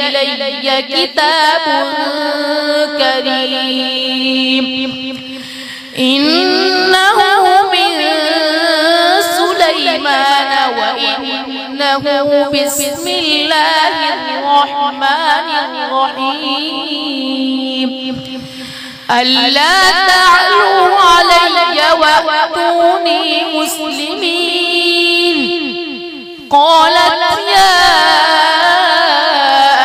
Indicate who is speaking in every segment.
Speaker 1: إلي كتاب كريم إنه من سليمان وإنه بسم الله الرحمن الرحيم ألا تعلوا علي وأتوني مسلمين قالت يا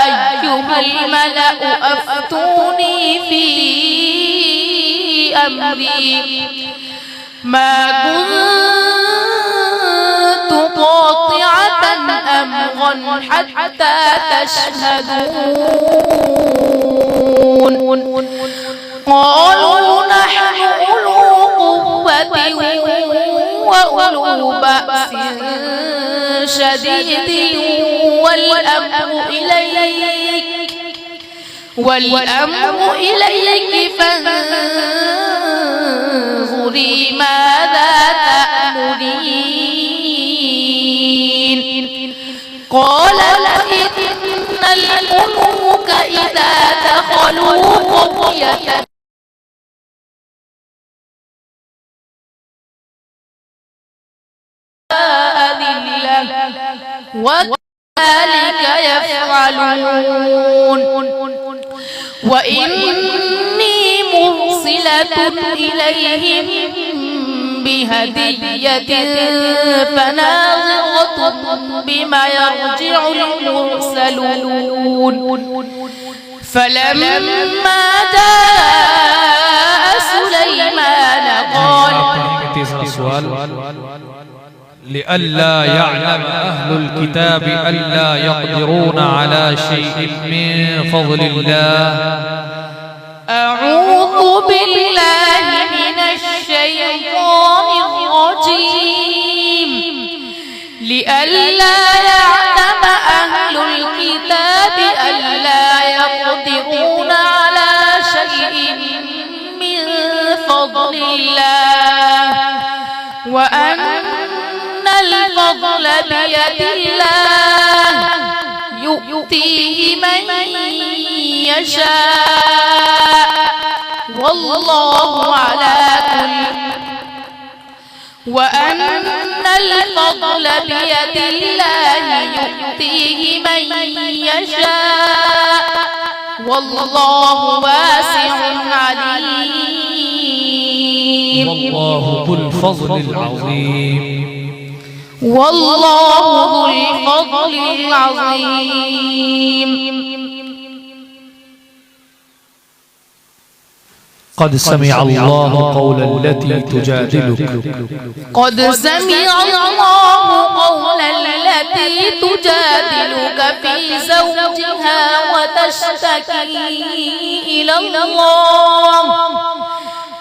Speaker 1: أيها الملأ أفتوني في أمري ما كنت قاطعة أمرا حتى تشهدون قالوا نحن أولو قوة وأولو بأس شديد والأمر إليك فانظري ماذا تأمرين قالت إن الملوك إذا دخلوا قرية وكذلك يفعلون وإني مرسلة إليهم بهدية فناظرة بما يرجع المرسلون فلما جاء سليمان قال
Speaker 2: لئلا يعلم أهل الكتاب ألا يقدرون على شيء من فضل الله
Speaker 1: أعوذ بالله من الشيطان الرجيم لئلا يعلم أهل الكتاب ألا يقدرون على شيء من فضل الله وأن الفضل بيد الله يؤتيه من يشاء والله على كل وأن الفضل بيد الله يؤتيه من يشاء والله واسع عليم
Speaker 2: والله ذو الفضل العظيم
Speaker 1: والله ذو الفضل العظيم
Speaker 2: قد سمع الله قول التي تجادلك
Speaker 1: قد سمع الله قول التي تجادلك في زوجها وتشتكي إلى الله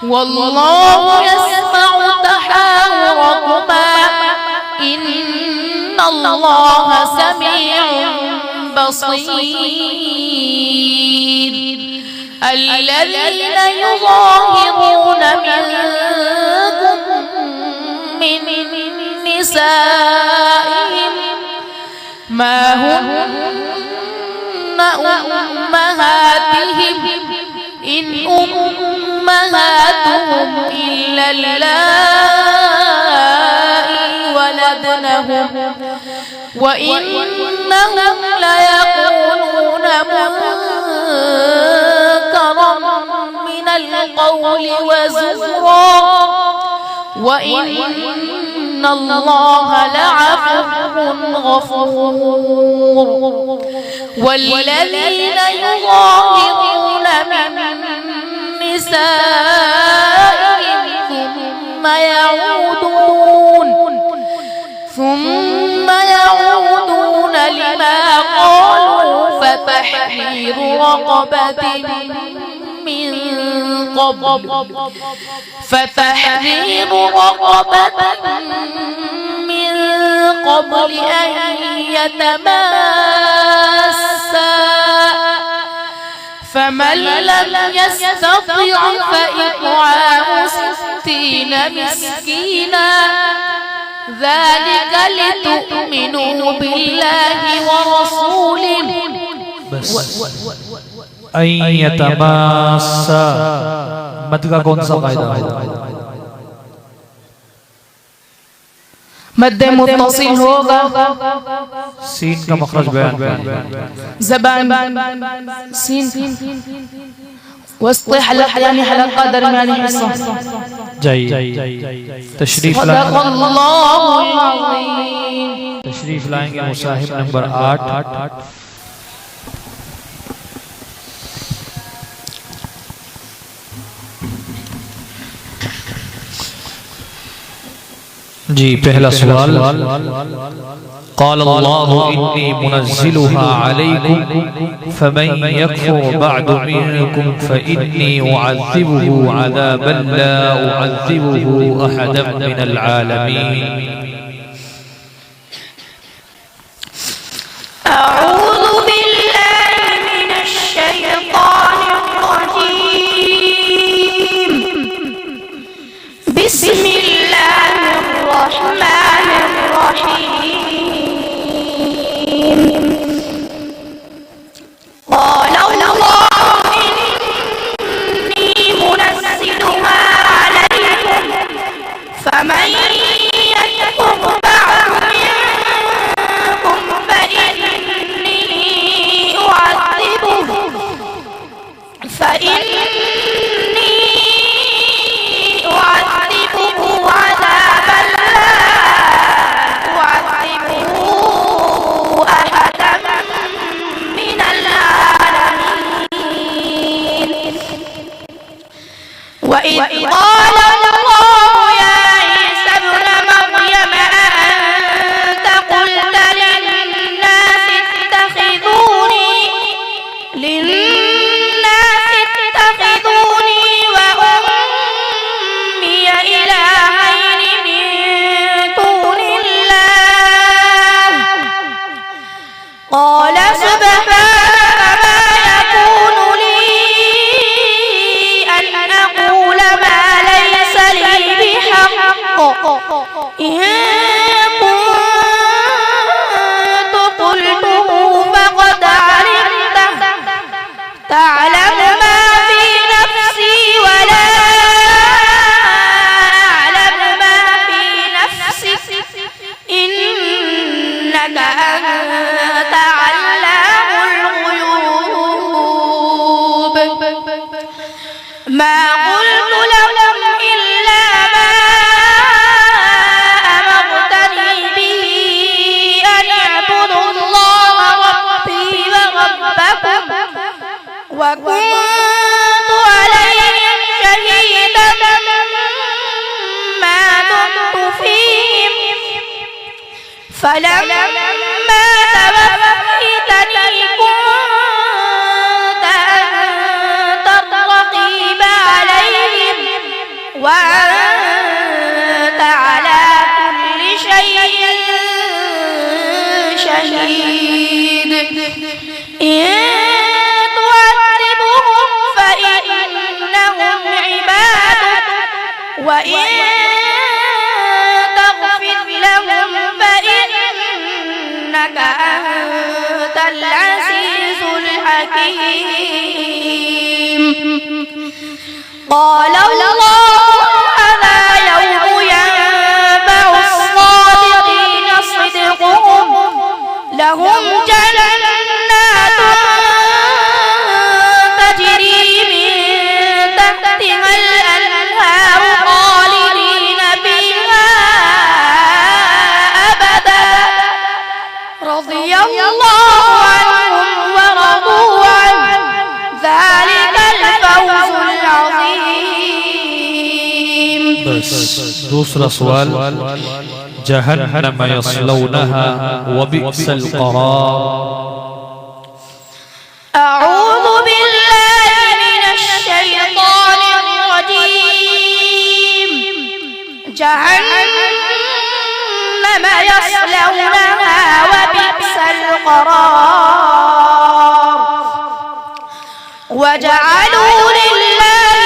Speaker 1: والله يسمع تحاوركما إن الله سميع بصير الذين يظاهرون منكم من نسائهم ما هن أمهاتهم إن أمهاتهم إلا اللائي ولدنهم وإنهم ليقولون منكرا من القول وزورا وإن الله لعفو غفور والذين يظاهرون من نسائهم ثم يعودون لما قالوا فتحرير رقبة من قبل أن يتماسا فمن لم يستطع فإطعام 60 مسكينا ذلك لتؤمنوا بالله ورسوله
Speaker 2: बस अय्यतमासा मद का कौन सा कायदा है?
Speaker 1: मद्दे मुत्तसिल होगा,
Speaker 2: सीन का मखरज बयान करें।
Speaker 1: ज़बान सीन वस्ते हलक़ यानी हलक़ा दरमियानी हिस्सा।
Speaker 2: जाइए तशरीफ
Speaker 1: सदक़ल्लाहुल अज़ीम।
Speaker 2: तशरीफ लाएंगे मुसाहिब नंबर 8। जी पहला सवाल, क़ाल अल्लाहु इन्नी मुनज़्ज़िलुहा अलैकुम फ़मन यकफ़ुर बअद मिनकुम फ़इन्नी उअज़्ज़िबुहु अज़ाबन ला उअज़्ज़िबुहु अहदन मिनल आलमीन।
Speaker 1: अऊज़ु बिल्लाहि मिनश शैतानिर रजीम। बिस्मिल्लाहिर रहमानिर रहीम। क़ाल अल्लाहु इन्नी मुनज़्ज़िलुहा अलैकुम फ़मन यकफ़ुर बअद मिनकुम फ़इन्नी उअज़्ज़िबुहु عذابا لا أعذبه أحدا من العالمين. وإذ قال الله يا عيسى ابن مريم أأنت قلت للناس اتخذوني وأمي إلهين من دون الله. قال سبحانك ما يكون لي أن أقول ما ليس لي بحق. إن كنت قلته فقد علمته تعلم ما في نفسي ولا أعلم ما في نفسك إنك أنت علام الغيوب. ما قلت لهم إلا ما أمرتني به أن اعبدوا الله ربي وربكم وكنت عليهم شهيدا ما دمت فيهم فلما توفيتني كنت أنت الرقيب عليهم وأنت على كل شيء شهيد. إن تعذبهم فإنهم عبادك وإن تغفر لهم فإنك أنت العزيز الحكيم. قال الله هذا يوم ينفع الصادقين صدقهم لهم جنات تجري من تحتها الأنهار خالدين فيها أبدا رضي الله عنهم ورضوا عنه ذلك الفوز العظيم.
Speaker 2: बस दूसरा सवाल, जहन्नम यस्लौनहा वबिअसल क़रार।
Speaker 1: أعوذ بالله من الشيطان الرجيم. جهنم يصلونها وبئس القرار. وجعلوا لله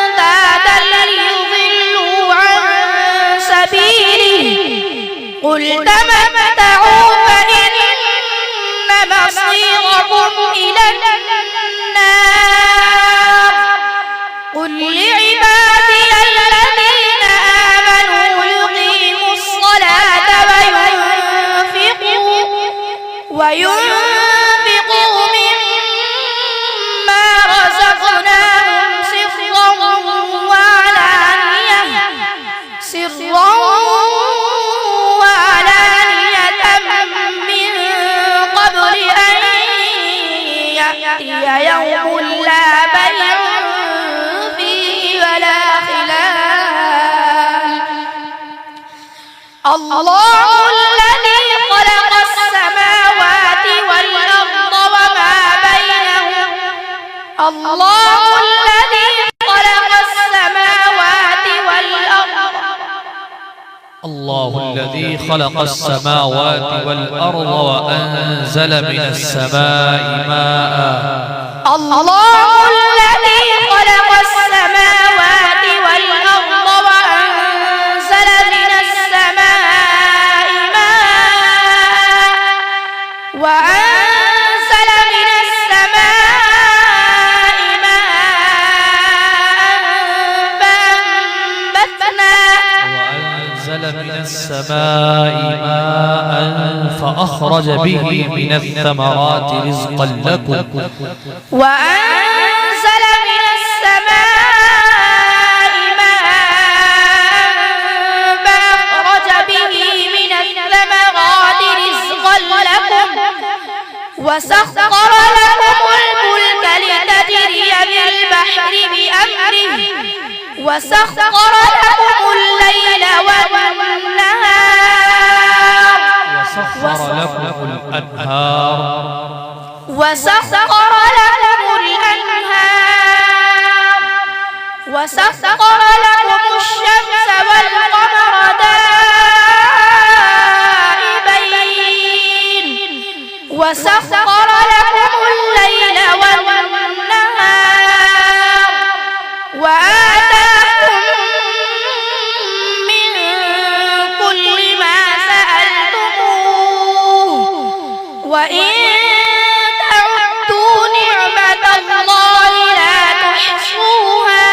Speaker 1: أندادا ليضلوا عن سبيله. قل تمتعوا فإن مصيركم إلى النار قل لعبادي الذين آمنوا يقيموا الصلاة وينفقوا مما رزقناهم سرا وعلانية من قبل أن يأتي يوم لا بيع فيه ولا خلال الله الذي خلق السماوات والأرض وما بينهم الله الذي خلق السماوات والأرض
Speaker 2: الله الذي خلق السماوات والأرض وأنزل من السماء ماء
Speaker 1: الله الذي خلق السماوات والأرض وأنزل من السماء ماء فأخرج به من الثمرات رزقا لكم
Speaker 2: وأنزل من السماء ماء فأخرج به من الثمرات رزقا لكم
Speaker 1: وسخر لكم الفلك لتجري بالبحر بأمره وسخر لكم الليل والنهار
Speaker 2: وسخر لكم الأنهار
Speaker 1: وسخر لكم الشمس والقمر دائبين وسخر لكم الليل والنهار وآتاكم من كل ما سألتموه وإن تعدوا نعمة الله لا تحصوها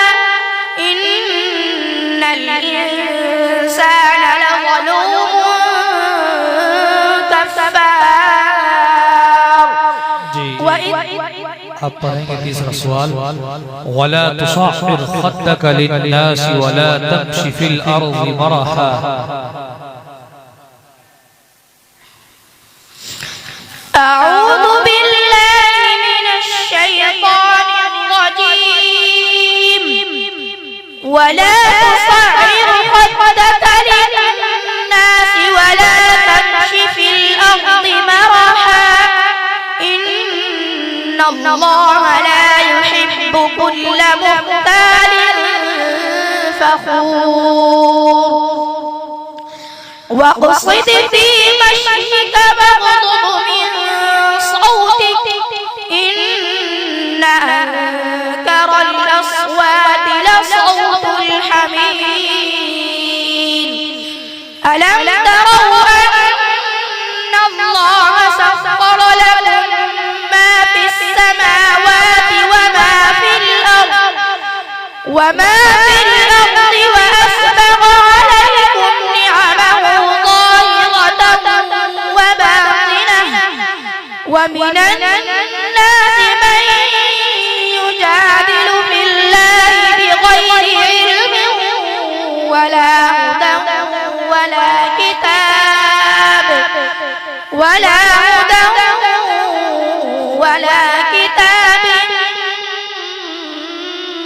Speaker 1: إن الإنسان لظلوم كفار.
Speaker 2: अब पढ़ेंगे तीसरा सवाल वला तुसाहिर खद्दक लिन्नास वला तमशी फिल अर्ज़ि मरहा
Speaker 1: أعوذ بالله من الشيطان الرجيم ولا تصعر خدك للناس ولا تمش في الأرض مرحا إن الله لا يحب كل مختال فخور واقصد في مشيك واغضض من صوتك إن أنكر الأصوات لصوت الحمير ألم تروا أن الله سخر لكم ما في السماوات وما في الأرض وأسبغ عليكم نعمه ظاهرة وباطنة ومن الناس من يجادل في الله بغير علم ولا هدى ولا كتاب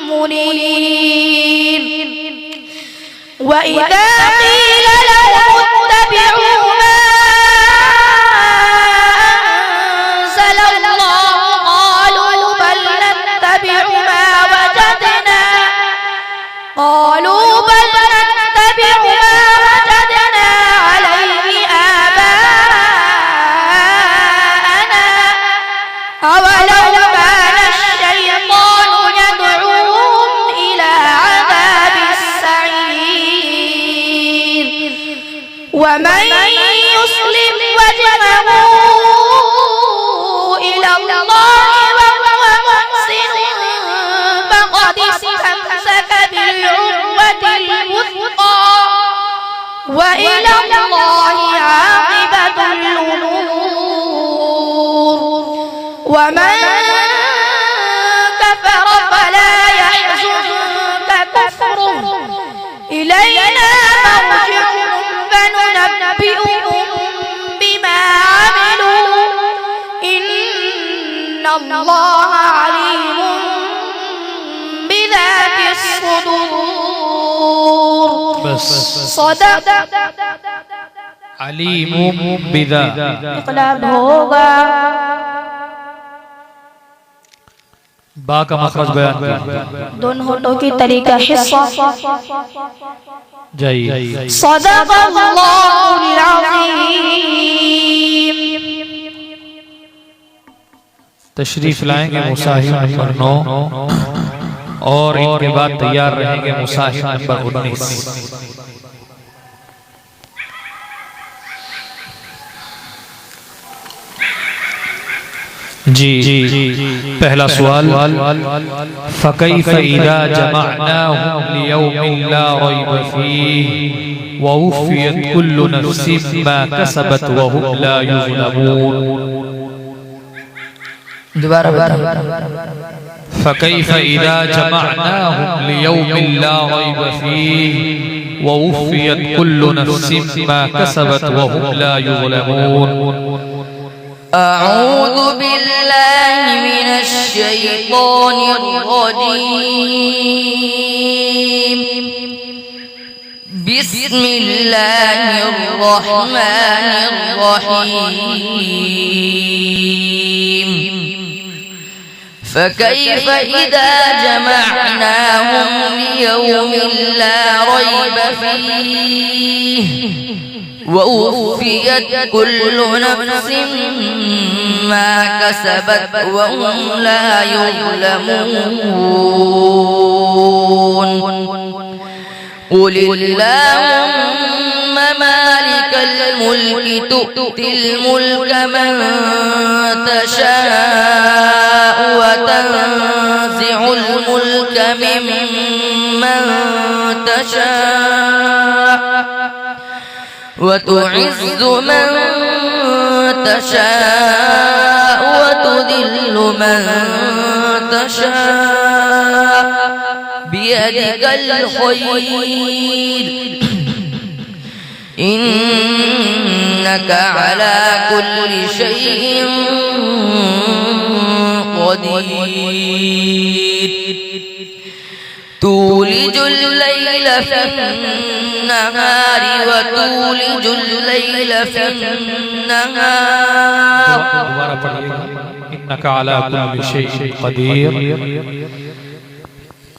Speaker 1: منير وإذا قيل لهم اتبعوا ما أنزل الله قالوا بل نتبع ما وجدنا عليه آباءنا أولو كان الشيطان يدعوهم إلى عذاب السعير ومن يسلم وجهه إلى الله وهو محسن فقد استمسك بالعروة الوثقى وإلى الله عاقبة الأمور ومن كفر فلا يحزنك كفره إلينا مرجعهم فننبئهم بما عملوا إن الله عليم بذات الصدور صدق
Speaker 2: عليم بذات
Speaker 1: इक़लाब होगा
Speaker 2: बा का मखरज बयान कीजिए
Speaker 1: दोनों होठों की तरीका हिस्सा
Speaker 2: जाइए
Speaker 1: सदक़ल्लाहुल अज़ीम
Speaker 2: तशरीफ लाएंगे मुसाहिब नंबर 9 और इनके बाद तैयार रहेंगे मुसाहिब नंबर 19 जी पहला सवाल फ़कैफ़ इज़ा जमअनाहुम लियौमिन ला रैब फ़ीहि व वुफ़ियत कुल्लु नफ़्सिन मा कसबत व हुम ला युज़लमून।
Speaker 3: दोबारा बताओ।
Speaker 2: फ़कैफ़ इज़ा जमअनाहुम लियौमिन ला रैब फ़ीहि व वुफ़ियत कुल्लु नफ़्सिन मा कसबत व हुम ला युज़लमून।
Speaker 3: أعوذ بالله من الشيطان الرجيم بسم الله الرحمن الرحيم فكيف إذا جمعناهم ليوم لا ريب فيه ووفيت كل نفس ما كسبت وهم لا يظلمون قل اللهم مالك الملك تؤتي الملك من تشاء وتنزع الملك ممن تشاء وتعز من تشاء وتذل من تشاء بيدك الخير إنك على كل شيء قدير تولج الليل في النهار وتولج الليل في النهار
Speaker 2: إنك على كل شيء قدير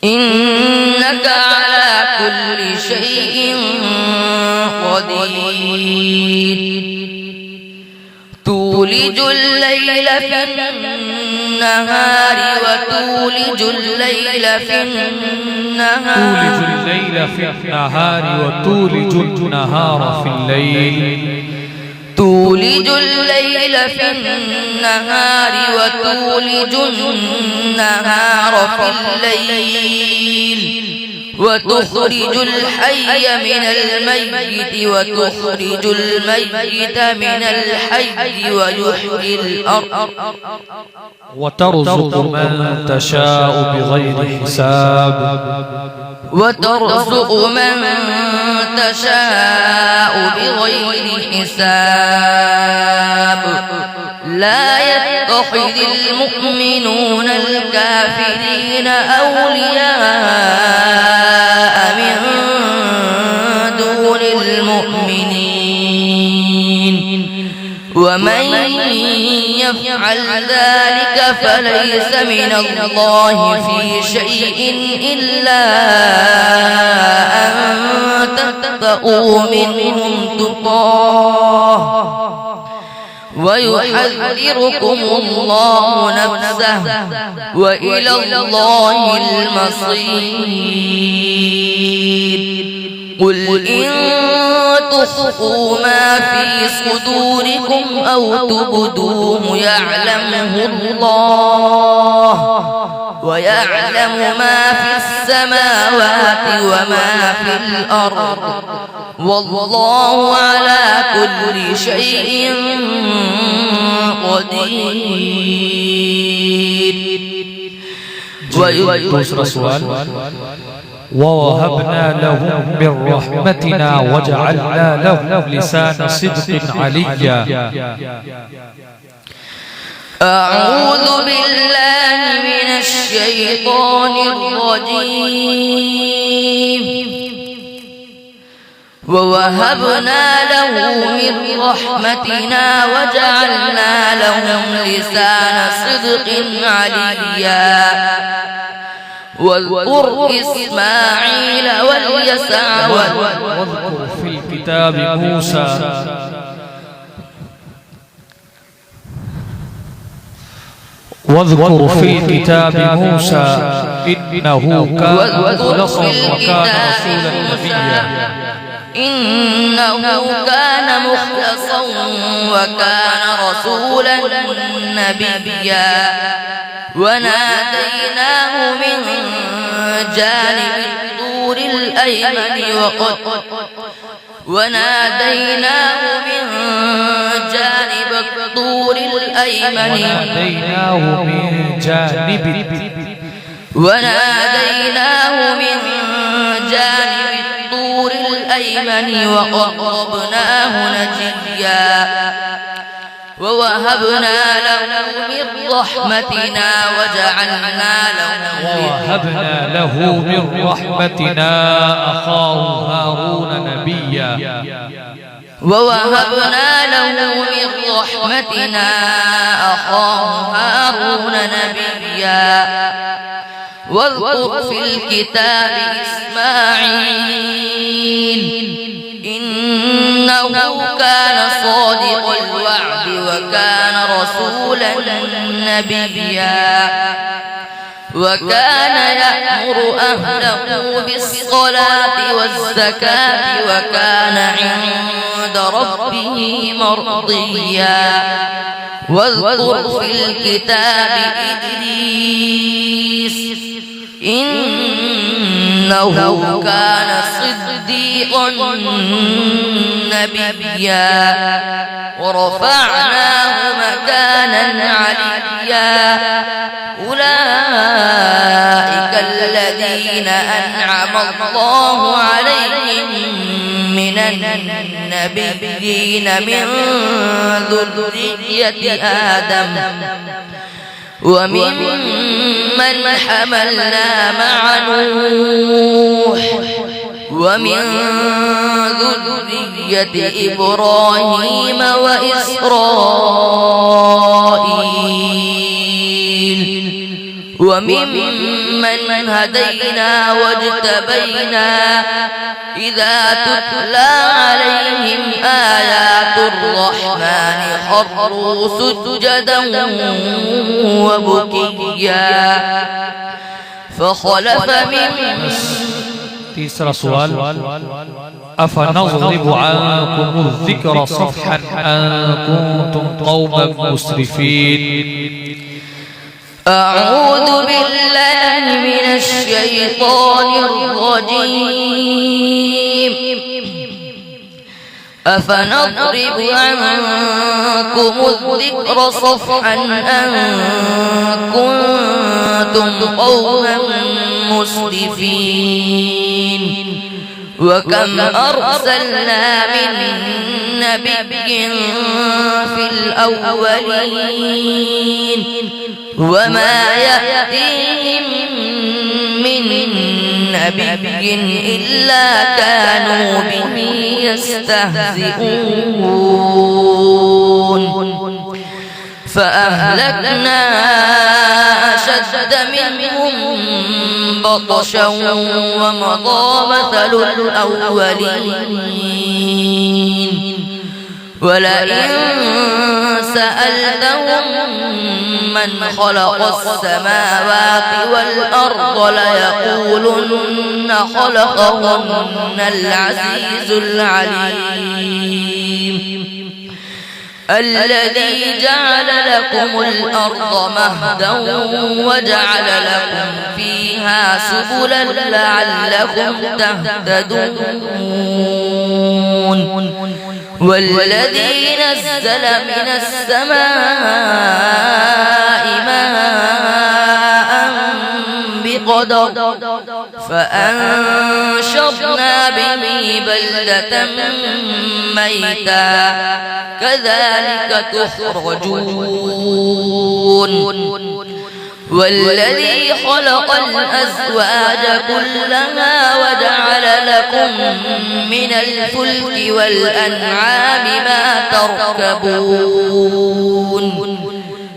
Speaker 3: إنك على كل شيء قدير تولج الليل في النهار وتولج الليل في النهار
Speaker 2: تولج الليل في النهار وتولج النهار في الليل
Speaker 3: تولج الليل في النهار وتولج النهار في الليل وتخرج الحي من الميت وتخرج الميت من الحي ويحيي الأرض
Speaker 2: وترزق من تشاء بغير حساب
Speaker 3: وترزق من تشاء بغير حساب لا يتخذ المؤمنون الكافرين أولياء من دون المؤمنين ومن يفعل ذلك فليس من الله في شيء إلا أن تتقوا منهم تقاه ويحذركم الله نفسه وإلى الله المصير قل إن تخفوا ما في صدوركم أو تبدوه يعلمه الله ويعلم ما في السماوات وما في الأرض والله على كل شيء قدير.
Speaker 2: दूसरा सवाल ووهبنا لهم من رحمتنا وجعلنا لهم لسان صدق عليا.
Speaker 3: أعوذ بالله من الشيطان الرجيم. ووهبنا له من رحمتنا وجعلنا لهم لسان صدق عليا. واذكر إسماعيل واليسع
Speaker 2: واذكر في الكتاب موسى واذكر في الكتاب موسى إنه كان مخلصا وكان رسولا نبيا.
Speaker 3: إنه كان مخلصا وكان رسولا نبيا. وناديناه من جانب الطور الأيمن وناديناه من جانب الطور الأيمن وقربناه نجيا. ووهبنا له من رحمتنا وجعلنا
Speaker 2: له من رحمتنا أخاه هارون نبيا.
Speaker 3: ووهبنا له من رحمتنا أخاه هارون نبيا. واذكر في الكتاب إسماعيل إنه كان صادق الوعد وكان رسولا نبيا. وكان يأمر أهله بالصلاة والزكاة وكان عند ربه مرضيا. واذكر في الكتاب إدريس إنه كان صديقا نبيا. ورفعناه مكانا عليا. أولئك الذين أنعم الله عليهم من النبيين من ذرية آدم وممن حملنا مع نوح ومن ذرية إبراهيم وإسرائيل وممن هدينا واجتبينا إذا تتلى عليهم آيات الرحمن خروا سجدا وبكيا. فخلف من
Speaker 2: تيسرا سؤال أفنضرب عنكم الذكر صفحا أن كنتم قوما مسرفين.
Speaker 3: أعوذ بالله من الشيطان الرجيم. أفنضرب عنكم الذكر صفحا أن كنتم قوما مسرفين. وكم أرسلنا من نبي في الأولين وما يأتيهم من نبي إلا كانوا به يستهزئون. فأهلكنا أشد منهم بطشا ومضى مثل الأولين. ولئن سألتهم من خلق السماوات والأرض ليقولن خلقهن العزيز العليم الذي جعل لكم الأرض مهدا وجعل لكم فيها سبلا لعلكم تهتدون والذي نزل من السماء ماء بقدر فأنشرنا به بلدة ميتا كذلك تخرجون والذي خلق الأزواج كلها وجعل لكم من الفلك والأنعام ما تركبون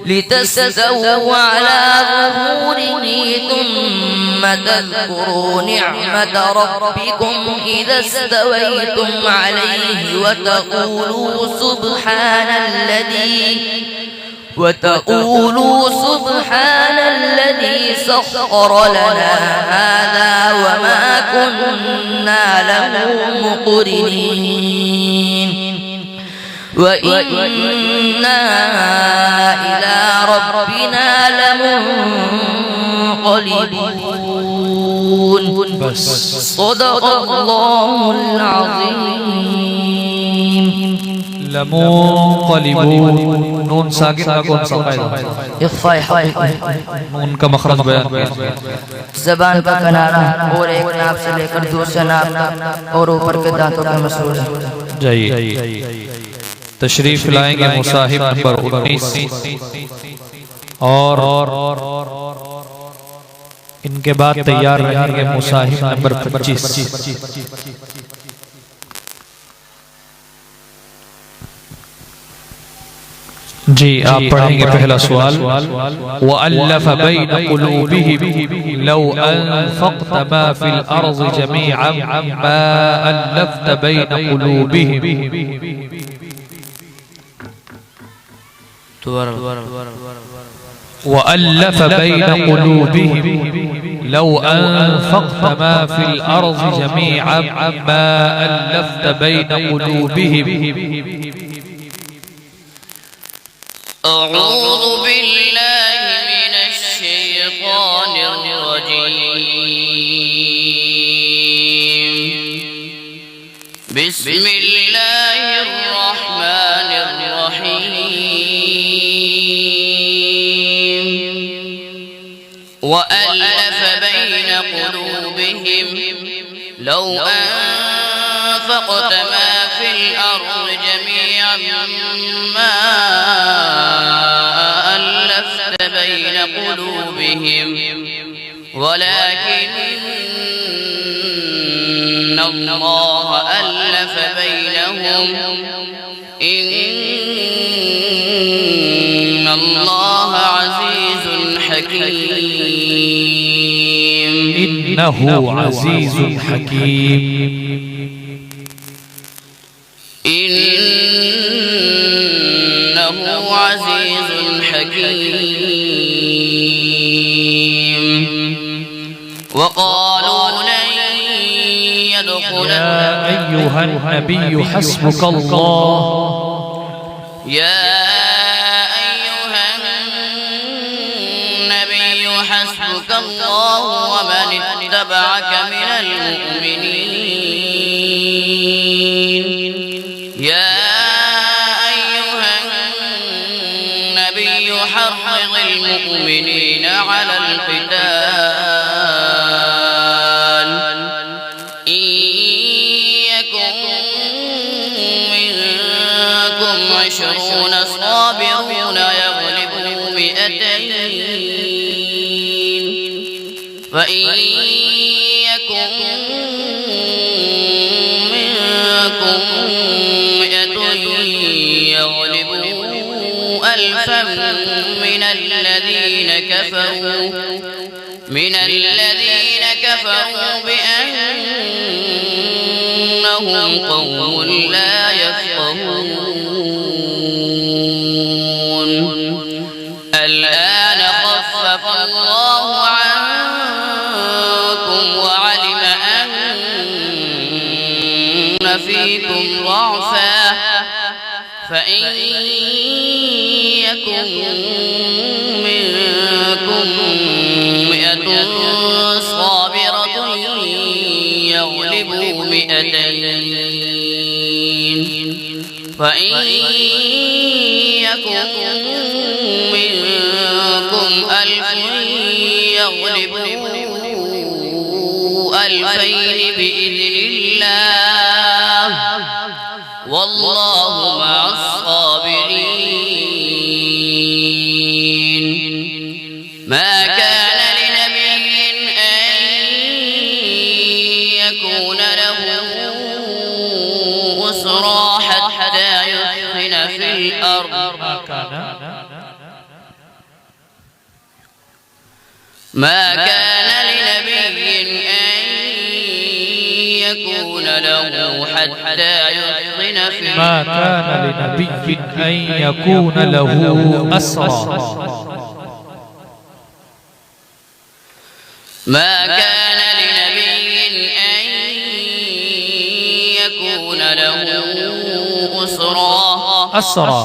Speaker 3: لتستووا على ظهوره ثم تذكروا نعمة ربكم إذا استويتم عليه وتقولوا سبحان الذي سخر لنا هذا وما كنا له مقرنين وإنا إلى ربنا لمنقلبون صدق الله العظيم
Speaker 2: لمنقلبون نون ساکن کا کون سا قاعدہ
Speaker 3: اخفاء حقیقی
Speaker 2: نون کا مخرج بیان کیا
Speaker 3: زبان کا کنارہ اور ایک ناف سے لے کر دوسرے ناف تک اور اوپر کے دانتوں کا مسئول ہے
Speaker 2: جائیے تشریف لائیں گے مصاحب نمبر 19 اور ان کے بعد تیار رہیں گے مصاحب نمبر 25 جی آپ پڑھیں گے پہلا سوال وَأَلَّفَ بَيْنَ قُلُوبِهِمْ لَوْ أَنفَقْتَ مَا فِي الْأَرْضِ جَمِيعًا مَا أَلَّفْتَ بَيْنَ قُلُوبِهِمْ وَأَلَّفَ بَيْنَ قُلُوبِهِمْ لَوْ أَنفَقْتَ مَا فِي الْأَرْضِ جَمِيعًا مَا أَلَّفْتَ بَيْنَ قُلُوبِهِمْ
Speaker 3: أعوذ بالله من الشيطان الرجيم بسم الله الرحمن الرحيم وألف بين قلوبهم لو أنفقت ما في الأرض جميعا ما ألفت بين قلوبهم ولكن الله ألف بينهم إن الله عزيز حكيم
Speaker 2: إنه عزيز حكيم
Speaker 3: إنه عزيز حكيم وقالوا لن يدخل
Speaker 2: يا أيها النبي حسبك الله
Speaker 3: يا أيها النبي حسبك الله ومن اتبعك من المؤمنين يا أيها النبي حرض المؤمنين على القتال إن يكن منكم 20 صابرون يغلبوا 200 فإن يكن منكم 100 يغلبوا 1000 من الذين كفروا بأنهم قوم لا يفقهون الآن
Speaker 4: فيكم ضعفا فإن يكن منكم 100 صابرة يغلبوا 200 فإن يكن منكم 1000 يغلبوا 2000 بإذن الله والله مع الصابرين ما كان لنبي أن يكون له أسرى حتى يثخن في الأرض ما كان لنبي أن يكون له حتى يثخن في الأرض
Speaker 2: ما كان لنبي أن يكون له أسرى
Speaker 4: ما كان لنبي أن يكون له أسرى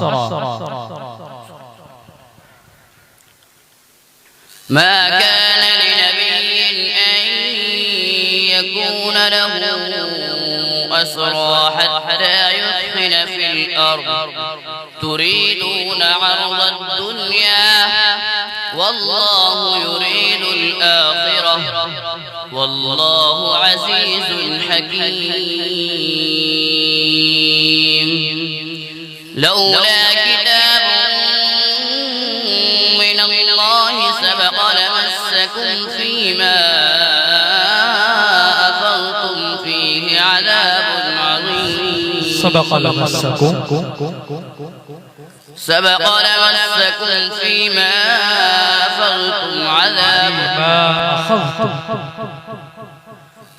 Speaker 4: ما كان لنبي أن يكون له أسرى حتى يثخن في الأرض تريدون عرض الدنيا والله يريد الآخرة والله عزيز حكيم لولا كتاب من الله سبق لمسكم فيما أفضتم فيه عذاب عظيم سبق لمسكم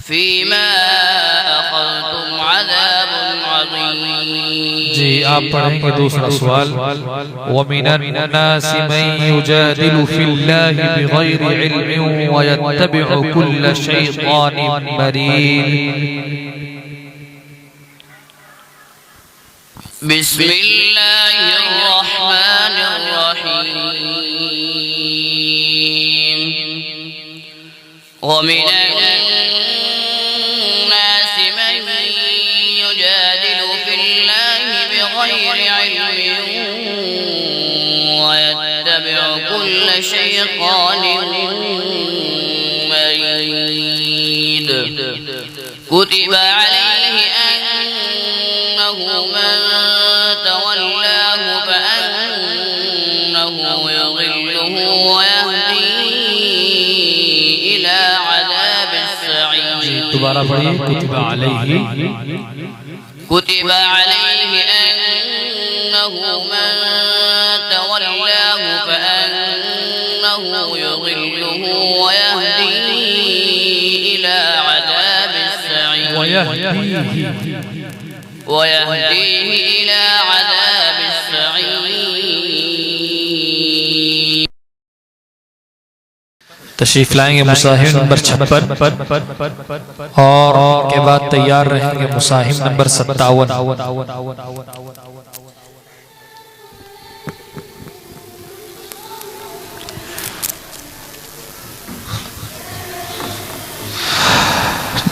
Speaker 4: فيما أفضتم عذاب عظيم
Speaker 2: جی آپ پڑھیں گے دوسرا سوال وَمِنَ النَّاسِ مَن يُجَادِلُ فِي اللَّهِ بِغَيْرِ عِلْمٍ وَيَتَّبِعُ كُلَّ شَيْطَانٍ مَرِيدٍ
Speaker 4: بسم الله الرحمن الرحيم ومن الناس من يجادل في الله بغير علم ويتبع كل شيطان مريد كتب عليه أنه من تولاه فأنه يضله ويهديه إلى عذاب السعير
Speaker 2: دوبارہ پڑھیے
Speaker 4: كتب عليه أنه من تولاه فأنه يضله ويهديه إلى عذاب السعير ويهديه إلى عذاب السعير
Speaker 2: تشریف لائیں گے مصاحف نمبر 56 اور ان کے بعد تیار رہیں گے مصاحف نمبر 57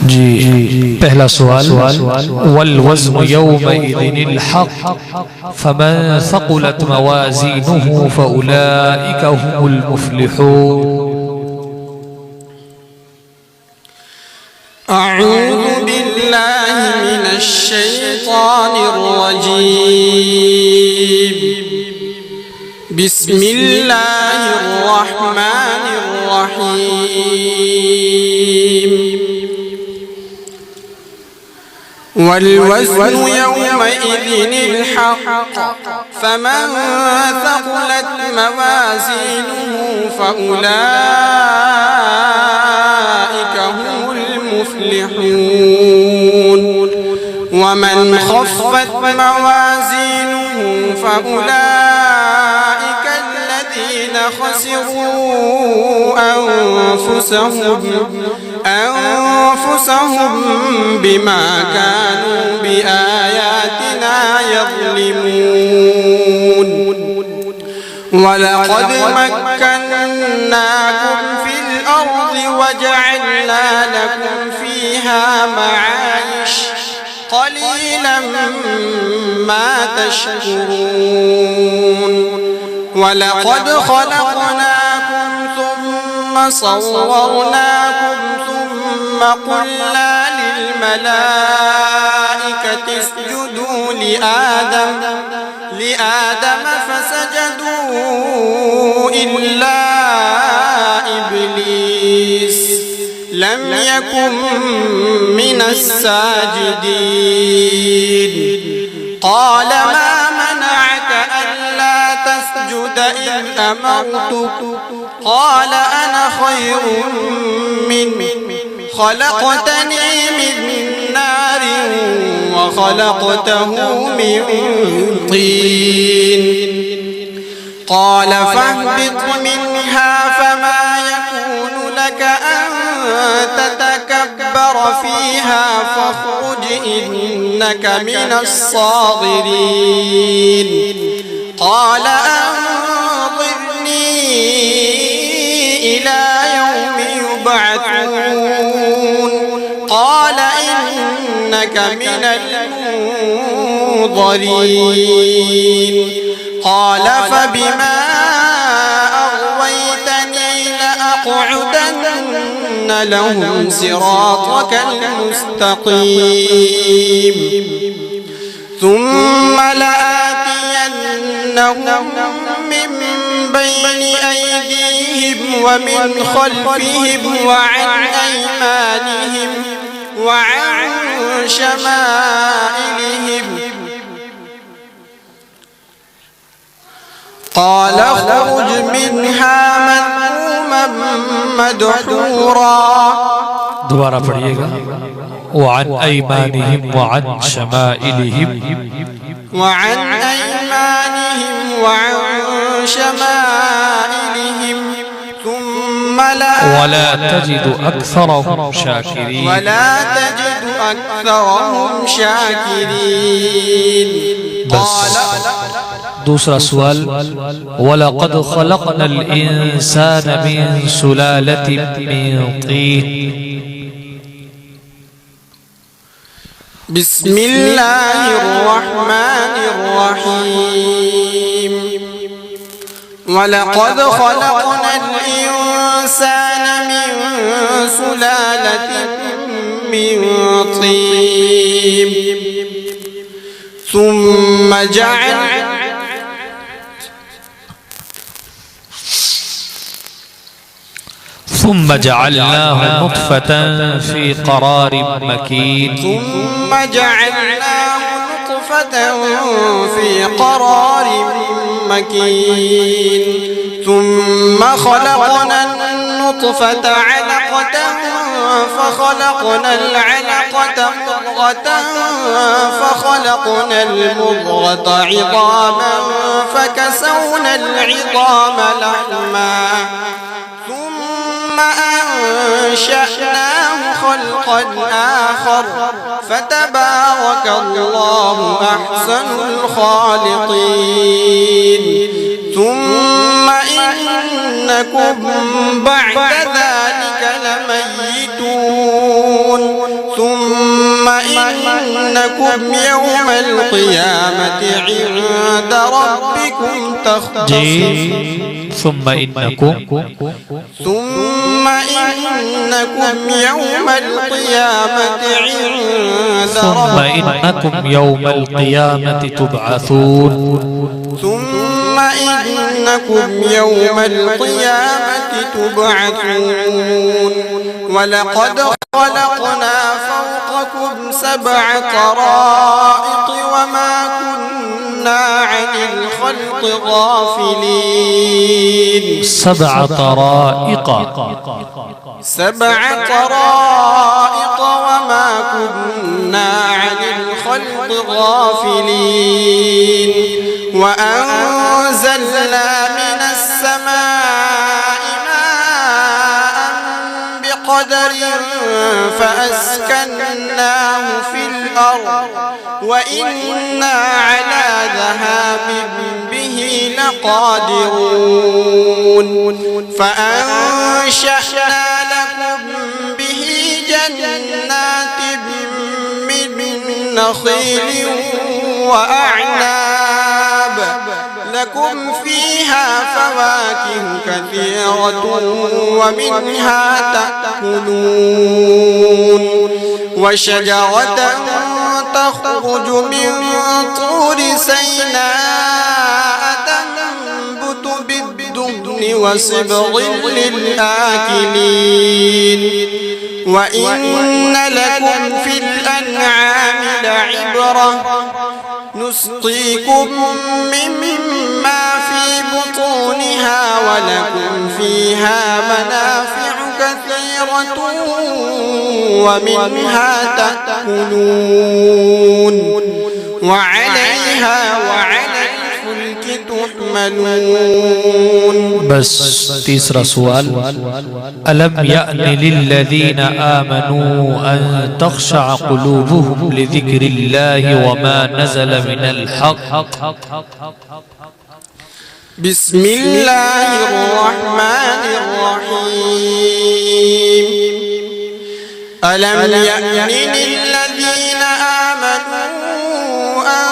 Speaker 2: جی پہلا سوال والوزن يومئذ الحق فمن ثقلت موازينه فأولئك هم المفلحون
Speaker 5: أعوذ بالله من الشيطان الرجيم بسم الله الرحمن الرحيم والوزن يومئذ الحق فمن ثقلت موازينه فأولئك هم المفلحون ومن خفت موازينه فأولئك الذين خسروا أنفسهم بما كانوا به ولقد مكناكم في الأرض وجعلنا لكم فيها معايش قليلا ما تشكرون ولقد خلقناكم ثم صورناكم ثم قلنا للملائكة اسجدوا لآدم فسجدوا إلا إبليس لم يكن من الساجدين قال ما منعك ألا تسجد إذ أمرتك قال أنا خير منه خلقتني من نار وخلقته من طين قال فاهبط منها فما يكون لك أن تتكبر فيها فاخرج إنك من الصاغرين قال أنظرني إلى يوم يبعثون قال إنك من المنظرين قال فبما أغويتني لأقعدن لهم صراطك المستقيم ثم لآتينهم من بين أيديهم ومن خلفهم وعن أيمانهم وعن شمائلهم قال اخرج منها مذموما مدحورا
Speaker 2: دوبارہ پڑھیے گا وعن أيمانهم وعن شمائلهم
Speaker 5: وعن أيمانهم وعن شمائلهم ثم
Speaker 2: ولا تجد أكثرهم شاكرين بس دوسرا سوال وَلَقَدْ خَلَقْنَا الْإِنسَانَ مِنْ سُلَالَةٍ مِنْ طِينٍ
Speaker 5: بسم الله الرحمن الرحيم ولقد خلقنا الإنسان من سلالة من طين
Speaker 2: ثم جعلناه نطفة في قرار مكين
Speaker 5: ثم خلقنا النطفة علقة فخلقنا العلقة مضغة فخلقنا المضغة عظاما فكسونا العظام لحما ثم أنشأناه خلقا آخر فتبارك الله أحسن الخالقين ثم إنكم بعد ذلك لميتون ثم إنكم يوم القيامة عند ربكم تختصمون
Speaker 2: ثم إنكم
Speaker 5: يوم القيامة عند
Speaker 2: ثم إنكم يوم القيامة تبعثون
Speaker 5: ثم إنكم يوم القيامة تبعثون ولقد خلقنا فوقكم 7 طرائق وما كنا عن الخلق غافلين
Speaker 2: 7 طرائق
Speaker 5: 7 طرائق وما كنا عن الخلق غافلين وأنزلنا من السماء ماء بقدر فأسكناه في الأرض وإنا على ذهاب به لقادرون فأنشأنا لكم به جنات من نخيل وأعناب لكم فيها فواكه كثيرة ومنها تأكلون وشجرة تخرج من طور سيناء تنبت بالدهن وصبغ للآكلين وإن لكم في الأنعام لعبرة نسقيكم مما في بطونها ولكم فيها منافع كثيرة ومنها تأكلون وعليها وعلى الفلك تحملون.
Speaker 2: بس تیسرا سوال ألم يأن للذين آمنوا أن تخشع قلوبهم لذكر الله وما نزل من الحق.
Speaker 5: بسم الله الرحمن الرحيم ألم يأن للذين آمنوا أن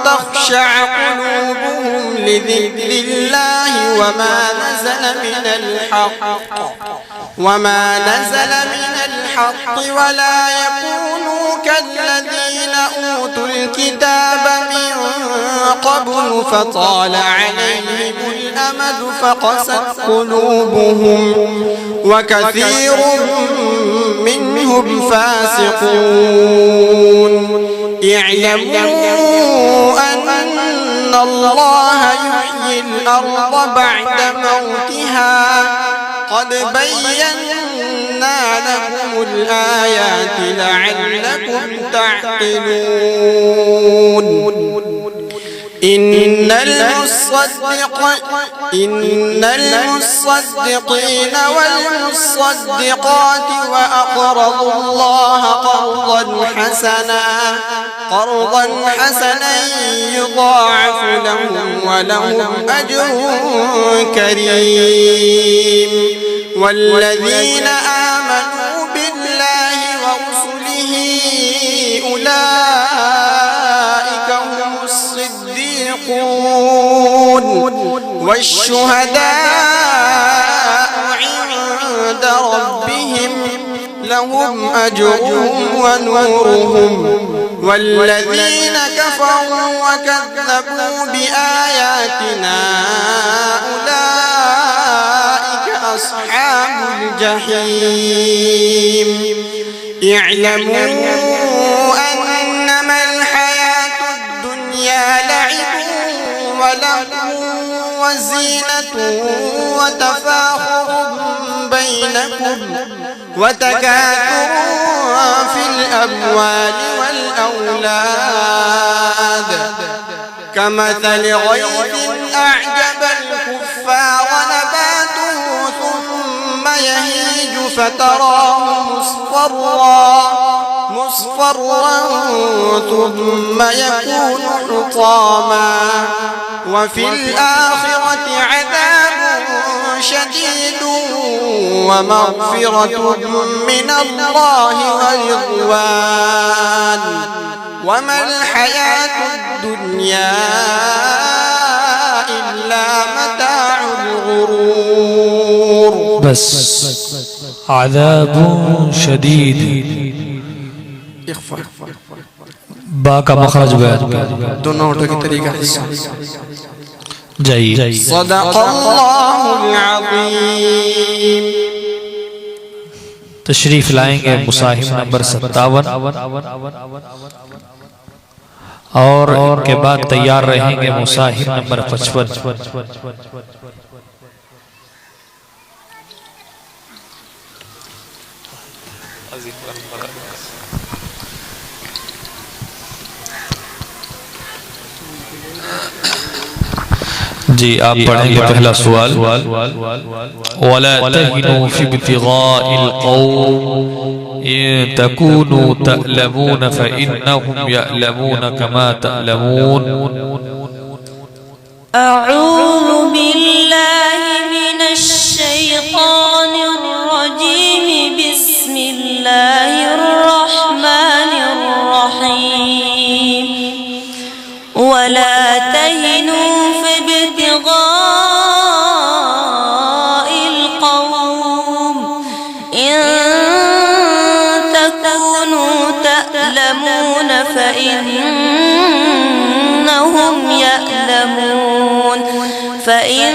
Speaker 5: تخشع قلوبهم لذكر الله وما نزل من الحق ولا يكونوا كالذين أوتوا الكتاب من قبل فطال عليهم الأمد فقست قلوبهم وكثير منهم فاسقون. اعلموا أن الله يحيي الأرض بعد موتها قد بينا لكم الآيات لعلكم تعقلون. إن المصدقين والمصدقات وأقرضوا الله قرضا حسنا يضاعف لهم ولهم أجر كريم. والذين آمنوا بالله ورسله أولئك هم الصديقون والشهداء عند ربهم لهم أجرهم ونورهم. والذين كفروا وكذبوا بآياتنا أولئك أصحاب الجحيم. اعلموا أنما الحياة الدنيا لعب ولهو وزينة وتفاخر بينكم وتكاثر في الأموال والأولاد كمثل غيث أعجب الكفار نباته ثم يهيج فتراه مصفرا ثم يكون حطاما وفي الآخرة عذاب شديد ومغفرة من الله ورضوان وما الحياة الدنيا إلا متاع الغرور.
Speaker 2: بس عذاب شديد با کا مخرج بیان
Speaker 5: دونوں اٹھو کی طریقہ حصہ
Speaker 2: جائیے.
Speaker 5: صدق اللہ العظیم.
Speaker 2: تشریف لائیں گے مصاحف نمبر 57 اور ان کے بعد تیار رہیں گے مصاحف نمبر 55. جی آپ پڑھیں گے پہلا سوال وَلَا تَهِنُوا فِي ابْتِغَاءِ الْقَوْمِ إِن تَكُونُوا تَأْلَمُونَ فَإِنَّهُمْ يَأْلَمُونَ كَمَا تَأْلَمُونَ.
Speaker 1: أعوذ بالله من الشيطان الرجيم. بسم الله الرحمن الرحيم. ولا تهنوا في ابتغاء القوم إن تكونوا تألمون فإنهم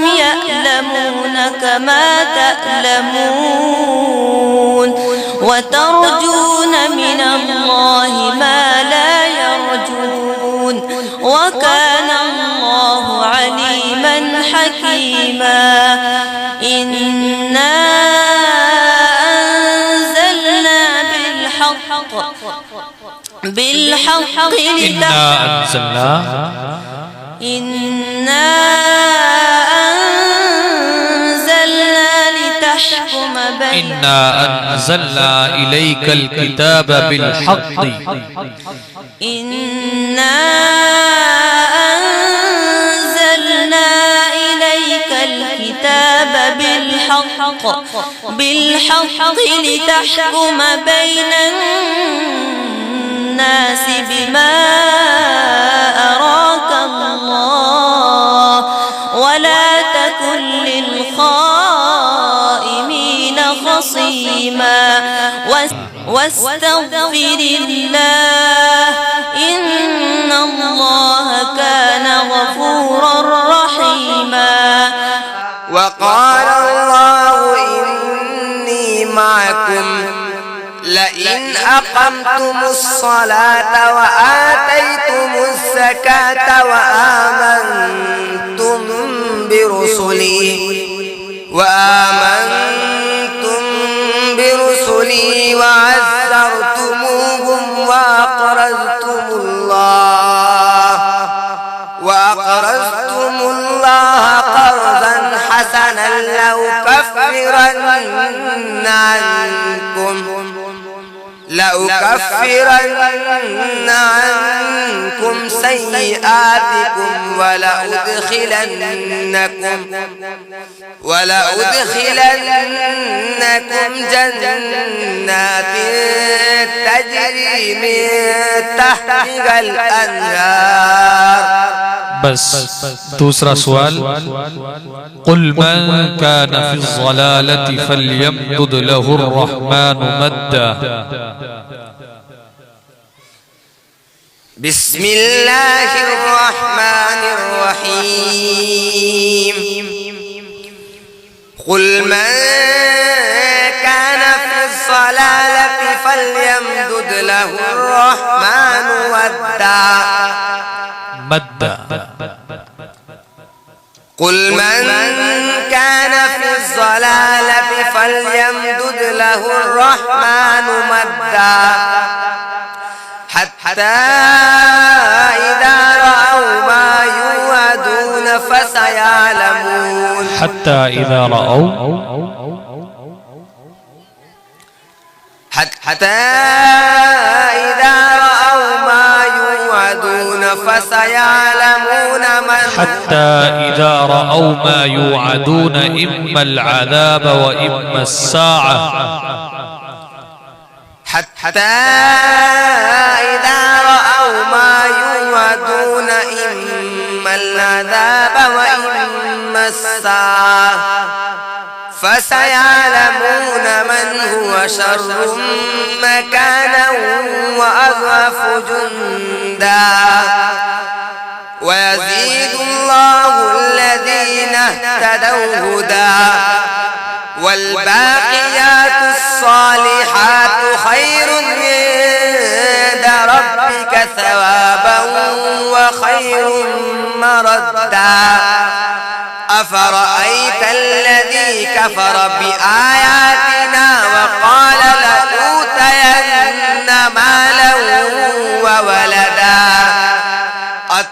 Speaker 1: يألمون كما تألمون وترجون من الله ما لا يرجون وكان الله عليما حكيما. إنا أنزلنا بالحق إنا
Speaker 2: أنزلنا إليك الكتاب بالحق
Speaker 1: إنا أنزلنا إليك الكتاب بالحق لتحكم بين الناس بما أراك الله ولا تكن للخائنين خصيما واستغفر الله إن الله كان غفورا رحيما.
Speaker 5: وقال الله إني معكم لئن أقمتم الصلاة وآتيتم الزكاة وآمنتم برسلي وعزرتموهم وأقرضتم الله قرضا حسنا لأكفرن عنكم سيئاتكم ولأدخلنكم جنات تجري من تحتها الأنهار.
Speaker 2: بس دوسرا سوال. قل من كان في الضلالة فليمدد له الرحمن مدا.
Speaker 5: بسم الله الرحمن الرحيم. قل من كان في الضلالة فليمدد له الرحمن مدا. قل من كان في الضلالة فليمدد له الرحمن مدا حتى إذا رأوا ما يوعدون فسيعلمون.
Speaker 2: حتى إذا رأوا
Speaker 5: ما يوعدون فسيعلمون
Speaker 2: حتى إذا رأوا ما يوعدون إما العذاب وإما الساعة.
Speaker 5: حتى إذا رأوا ما يوعدون إما العذاب وإما الساعة فسيعلمون من هو شر مكانا وأضعف جندا. ويزيد الله الذين اهتدوا هدى والباقيات الصالحات خير عند ربك ثوابا وخير مردا. أفرأيت الذي كفر بآياتنا وقال لأوتين مالا وولدا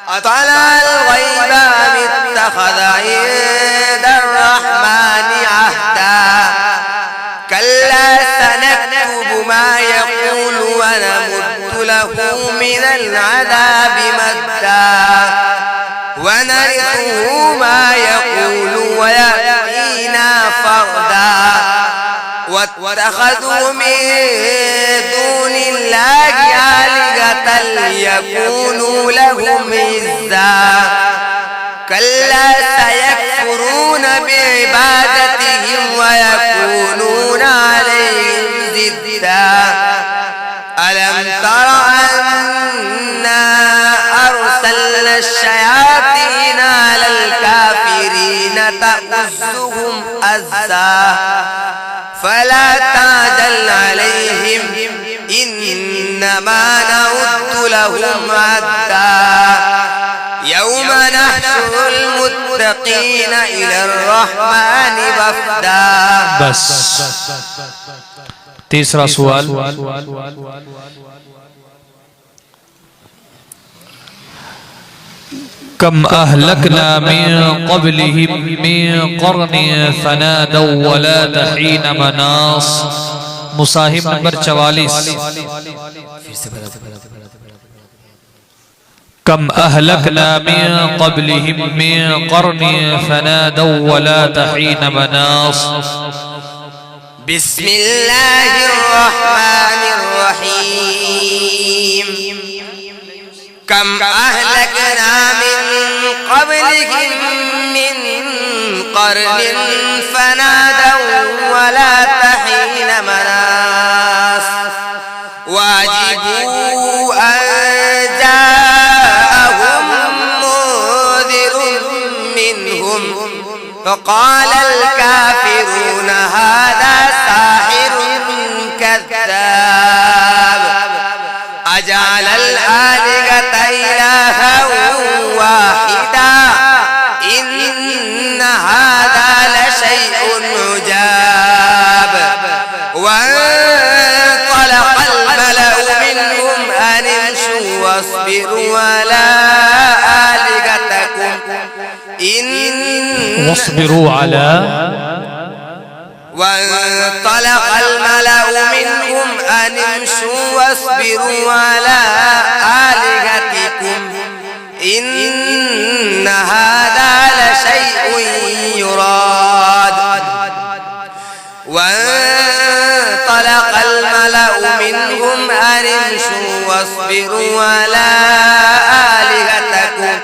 Speaker 5: أطلع الغيب أم اتخذ عند الرحمن عهدا. كلا سنكتب ما يقول ونمد له من العذاب مدا. ونرثه ما يقول ويأتينا فردا واتخذوا من دون الله آلهة ليكونوا لهم عزا كلا سيكفرون بعبادتهم ويكونون عليهم ضدا ألم تر أنا أرسلنا الشياطين على الكافرين تؤزهم أزا فلا تعجل عليهم إنما نعد لهم عدا يوم نحشر المتقين إلى الرحمن وفدا.
Speaker 2: بس تیسرا سوال كم أهلكنا من قبلهم من قرن فنادوا ولا حين مناص. مصاحب نمبر 44. كم أهلكنا من قبلهم من قرن فنادوا ولا حين مناص.
Speaker 5: بسم الله الرحمن الرحيم. كم أهلكنا من قبلهم من قرن فنادوا ولا حين مناص وعجبوا أن جاءهم منذر منهم فقال الكافرون هذا ساحر كذاب أجعل الآلهة إلها واحدا إن هذا لشيء عجاب. وانطلق الملأ منهم أن امشوا واصبروا على آلهتكم
Speaker 2: واصبروا على.
Speaker 5: وانطلق الملأ منهم أن امشوا واصبروا على آلهتكم إن هذا لشيء يراد. وانطلق الملأ منهم أن امشوا واصبروا على آلهتكم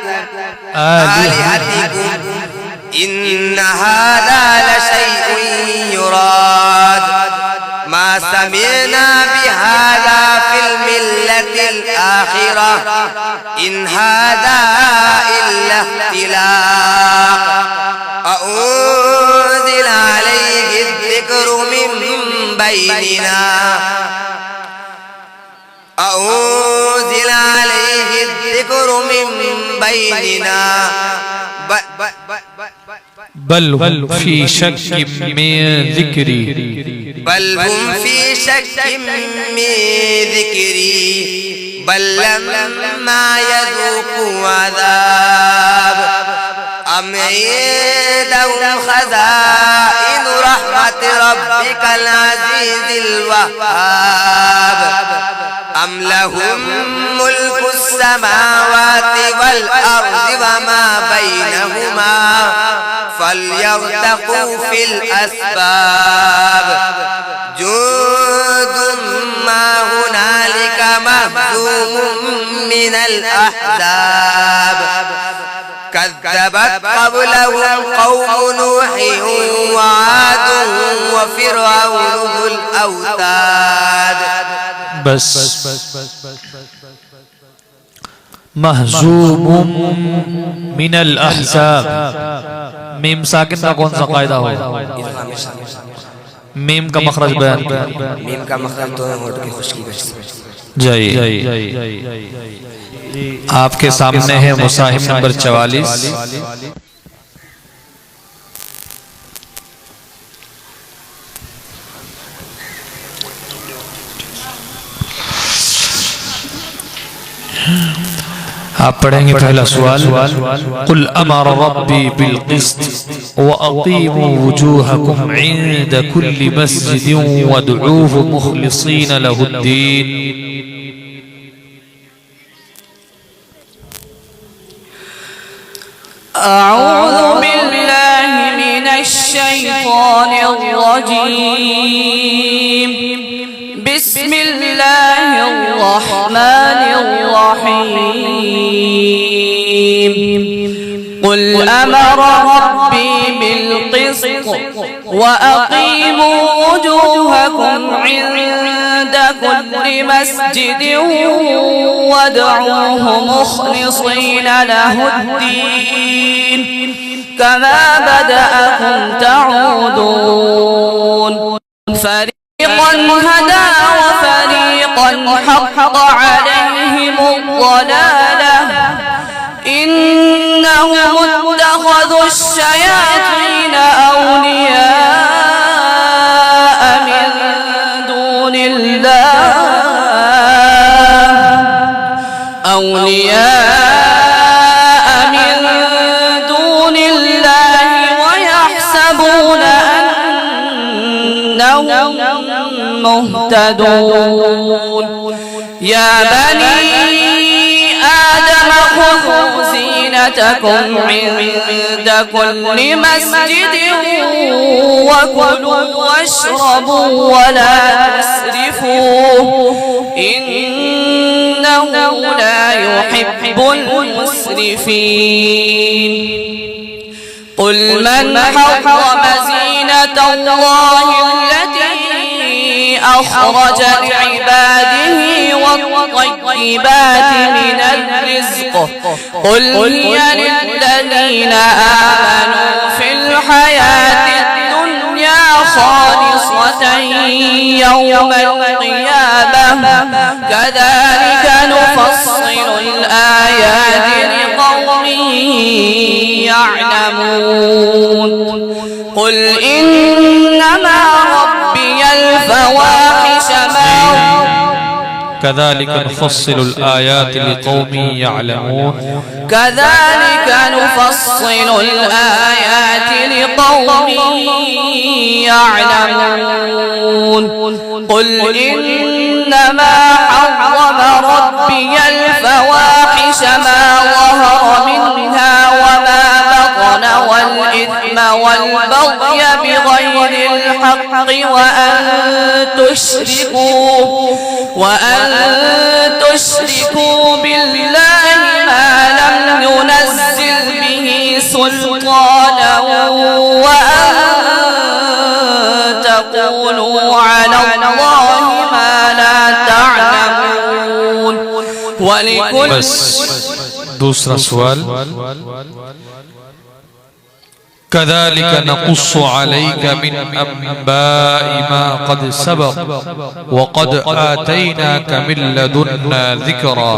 Speaker 5: إن هذا لشيء يراد. ما سمعنا بهذا في الملة الآخرة إن هذا إلا اختلاق أنزل عليه الذكر من بيننا أنزل عليه الذكر من بيننا
Speaker 2: بل هم في شك من ذكري.
Speaker 5: بل هم في شك من ذكري بل لما يذوقوا عذاب أم عندهم خزائن رحمة ربك العزيز الوهاب أم لهم ملك السماوات والأرض وما بينهما فليرتقوا في الأسباب جند ما هنالك مهزوم من الأحزاب كذبت قبلهم قوم نوح وعاد وفرعون ذو الأوتاد.
Speaker 2: بس महजूम मिन अल अहज़ाब मीम साकिन का कौन सा कायदा हो? मीम का मखरज बयान
Speaker 5: मीम का मखरज तो होठ की खुशकी का
Speaker 2: जय आपके सामने है मुसाहिब नंबर 44। आप पढ़ेंगे पहला सवाल कुल अमर रब्बी बिल क़िस्त व अक़ीमू वुजूहकुम इंद कुल्लि मस्जिदिन वदऊहु मुख़लिसीन लहुद्दीन।
Speaker 4: أعوذ بالله من الشيطان الرجيم. بسم الله الرحمن الرحيم. قل أمر ربي بالقسط وأقيموا وجوهكم عند كل مسجد وادعوه مخلصين له الدين كما بدأكم تعودون. فريقا هدى وفريقا حق عليهم الضلالة إنهم اتخذوا الشياطين أولياء من دون الله ويحسبون أنهم مهتدون. يا بني آدم خذوا زينتكم عند كل مسجد وكلوا واشربوا ولا تسرفوا إنه لا يحب المسرفين. قل من حرم زينة الله التي أخرج لعباده والطيبات من الرزق قل هي للذين آمنوا في الحياة الدنيا خالصة يوم القيامة كذلك نفصل الآيات لقوم يعلمون. قل إنما ربي الفواحش
Speaker 2: كذلك نفصل الآيات لقوم يعلمون.
Speaker 4: كذلك نفصل الآيات لقوم يعلمون. قل إنما حرم ربي الفواحش ما ظهر منها وما بطن والإثم والبغي بغير الحق وأن تشركوا بالله ما لم ينزل به سلطانا وأن تقولوا على الله ما لا تعلمون.
Speaker 2: بس دوسرا سوال. كذلك نقص عليك من أنباء ما قد سبق وقد آتيناك من لدنا ذكرا.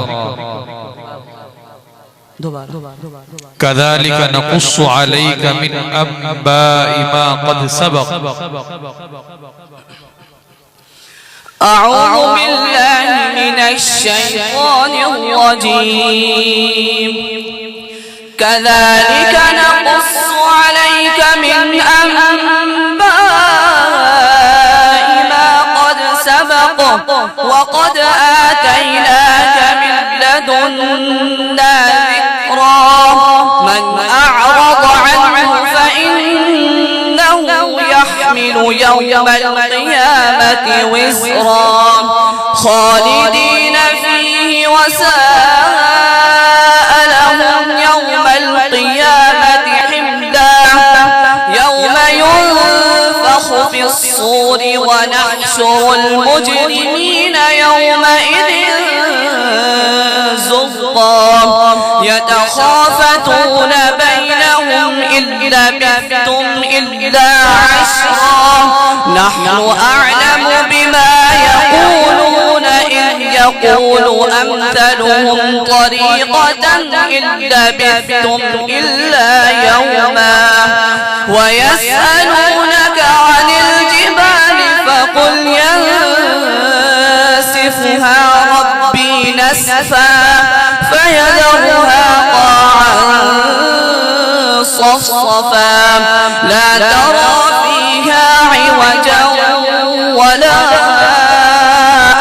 Speaker 2: كذلك نقص عليك من أنباء ما قد سبق.
Speaker 4: أعوذ بالله من الشيطان الرجيم. كذلك نقص عليك من أنباء ما قد سبق وقد آتيناك من لدنا ذكرا. من أعرض عنه فإنه يحمل يوم القيامة وزرا خالدين فيه وساء لهم يوم القيامة حملا. يوم ينفخ في الصور ونحشر المجرمين يومئذ زرقا يتخافتون بينهم إن لبثتم إلا عشرا نحن أعلم بما يقولون إذ يقول أمثلهم طريقة إن لبثتم إلا يوما. ويسألونك عن الجبال فقل ينسفها ربي نسفا فيذرها قاعا صفصفا لا ترى فيها عوجا ولا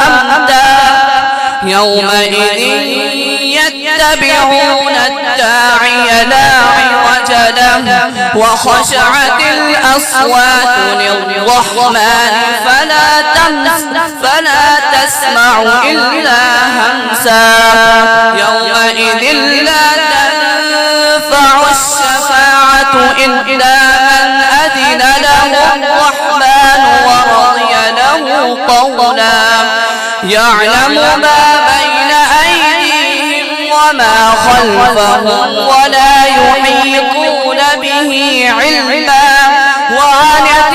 Speaker 4: أمتا. يومئذ يتبعون الداعي لا عوج حمله وخشعت الأصوات للرحمن فلا تسمع إلا همسا يومئذ لا تنفع الشفاعة إلا من أذن له الرحمن ورضي له قولا يعلم ما بين أيديهم وما خلفهم ولا يحيطون به علما وعنت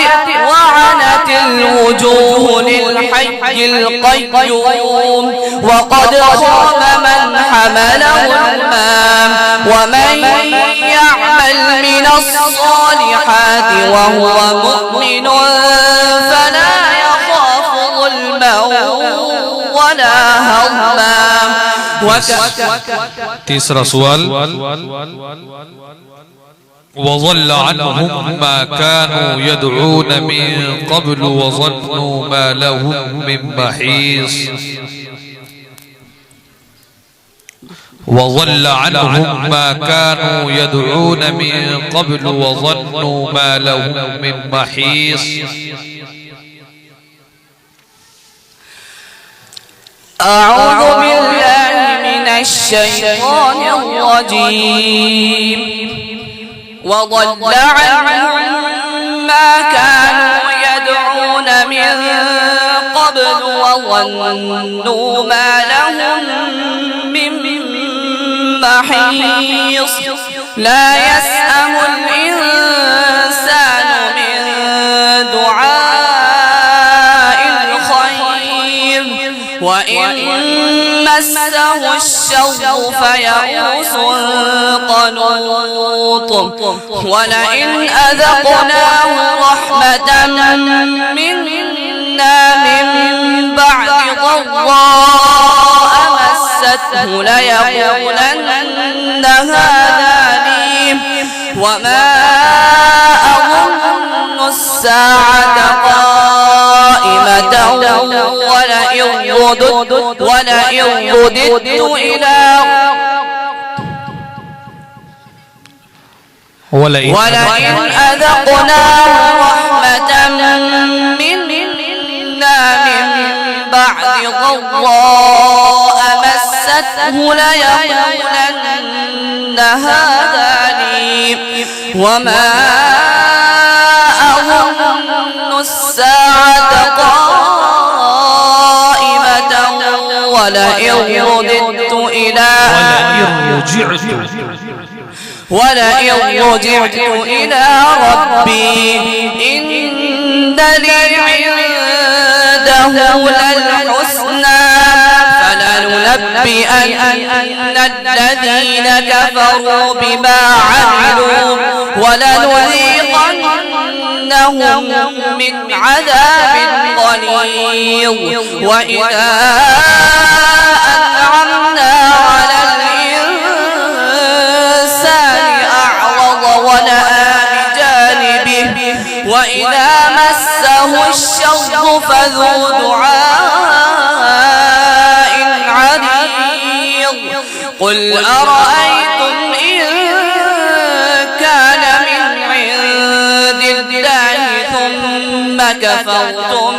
Speaker 4: الوجوه للحي القيوم وقد خاب من حمل ظلما ومن يعمل من الصالحات وهو مؤمن فلا يخاف ظلما ولا هضما.
Speaker 2: تیسرا سوال وضل عنهم ما كانوا يدعون من قبل وظنوا ما لهم من محيص وضل عنهم ما كانوا يدعون من قبل وظنوا ما لهم من محيص.
Speaker 4: أعوذ بالله من الشيطان الرجيم. وضل عنهم ما كانوا يدعون من قبل وظنوا ما لهم من محيص. لا يسأم الإنسان من دعاء الخير وإن مسه الشر فيئوس قنوط. ولئن أذقناه رحمة منا من بعد ضراء مسته ليقولن هذا لي وما أظن الساعة قائمة ولئن رددت إلى ولئن أذقناه رحمة منا من بعد ضراء مسته ليقولن هذا لي وما أظن الساعة قائمة ولئن رجعت إلى ربي إن لي عنده للحسنى فلننبئن الذين كفروا بما عملوا ولنذيقنهم من عذاب غليظ. وإذا أنعمنا على وإذا مسه الشر فذو دعاء عريض. قل أرأيتم إن كان من عند الله ثم كفرتم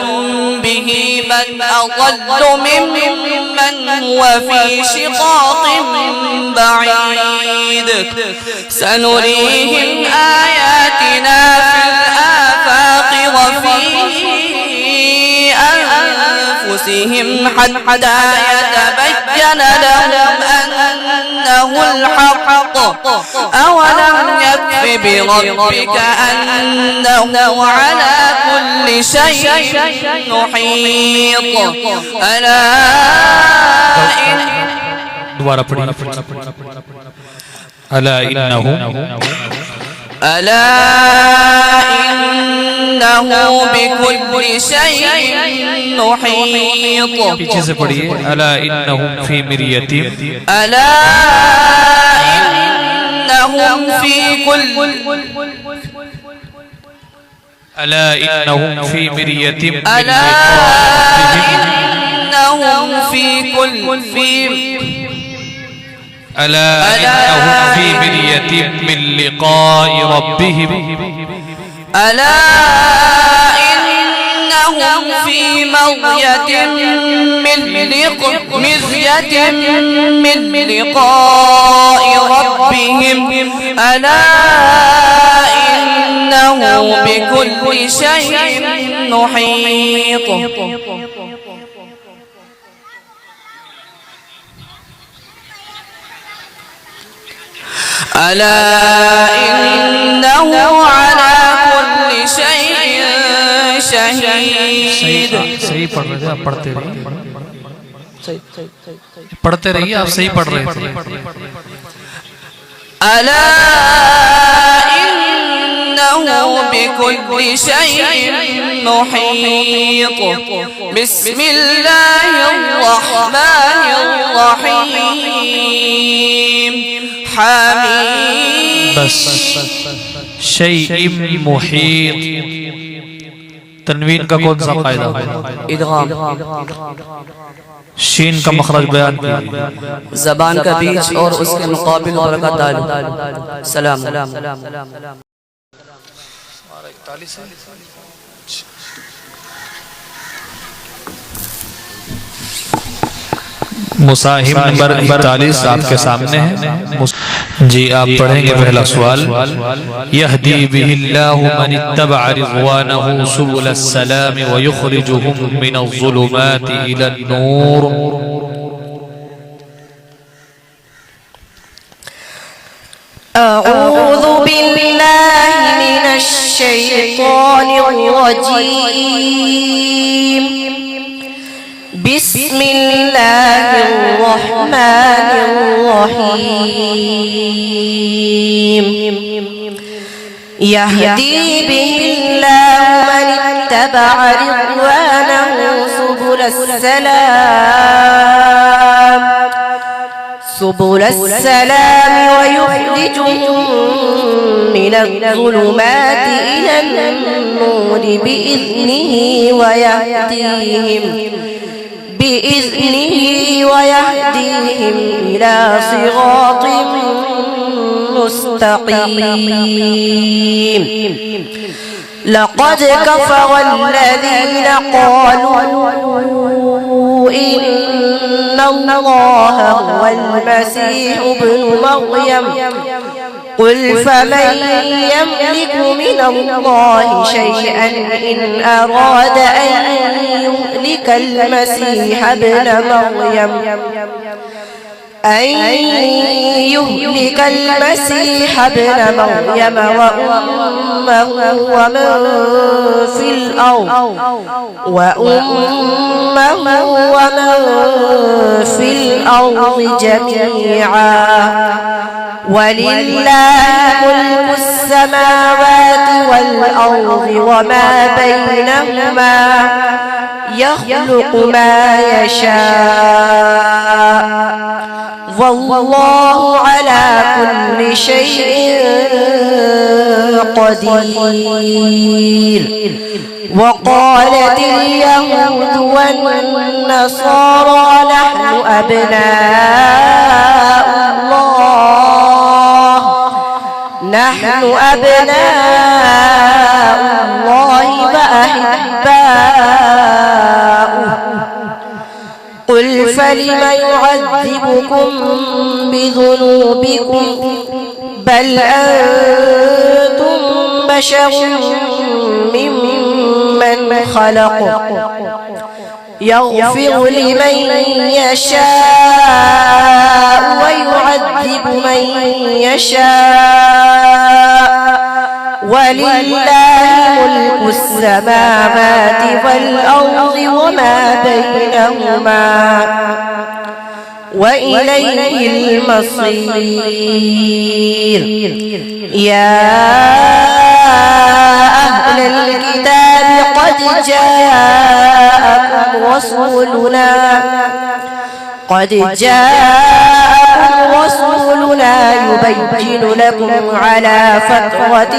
Speaker 4: به من أضل ممن هو في شقاق بعيد. سنريهم آياتنا في الآفاق وفي أنفسهم حتى يتبين لهم أنه الحق. أولم يكف بربك أنه على كل شيء محيط.
Speaker 2: ألا
Speaker 4: إنه بكل شيء محيط.
Speaker 2: पीछे से पढ़िए ألا إنهم في مرية
Speaker 4: ألا إنهم في كل
Speaker 2: ألا إنهم في مرية
Speaker 4: ألا إنهم في كل
Speaker 2: ألا إنهم في مرية من لقاء ربهم
Speaker 4: ألا إنهم في مرية من لقاء ربهم ألا إنه بكل شيء محيط ألا إنه على كل شيء شهيد
Speaker 2: सही पढ़ रहे थे आप पढ़ते रहिए आप सही पढ़ रहे थे
Speaker 4: ألا إنه بكل شيء محيط بسم الله الرحمن الرحيم حميم
Speaker 2: बस शैء मुहीत तनवीन का कौन सा कायदा
Speaker 3: इदगाम
Speaker 2: शीन का मखरज बयान किया
Speaker 3: जबान का बीच और उसके मुकाबिल हरकत डालो सलाम
Speaker 2: मुसाहिब नंबर 41 आपके सामने है जी आप पढ़ेंगे पहला सवाल यहदी बिहिल्लाहु मन इत्तबअ रिज़वानहु सुबुल अस्सलाम व युखरिजुहुम मिनज़ ज़ुलुमाति इलन नूर
Speaker 1: أعوذ بالله من الشيطان الرجيم بسم الله الرحمن الرحيم يهدي به الله من اتبع رضوانه سبل السلام ويخرجهم من الظلمات إلى النور بإذنه ويهديهم إلى صراط مستقيم لقد كفر الذين قالوا إن الله هو المسيح ابن مريم قل فمن يملك من الله شيئا إن أراد أن يهلك المسيح ابن مريم وأمه ومن في الأرض جميعا ولله ملك السماوات والأرض وما بينهما يخلق ما يشاء والله على كل شيء قدير وقالت اليهود والنصارى نحن أبناء الله وأحباؤه قل فلم يعذبكم بذنوبكم بل أنتم بشر ممن خلق يغفر لمن يشاء ويعذب من يشاء ولله ملك السماوات والأرض وما بينهما وإليه المصير يا أهل الكتاب قد جاءكم رسولنا يبين لكم على فترة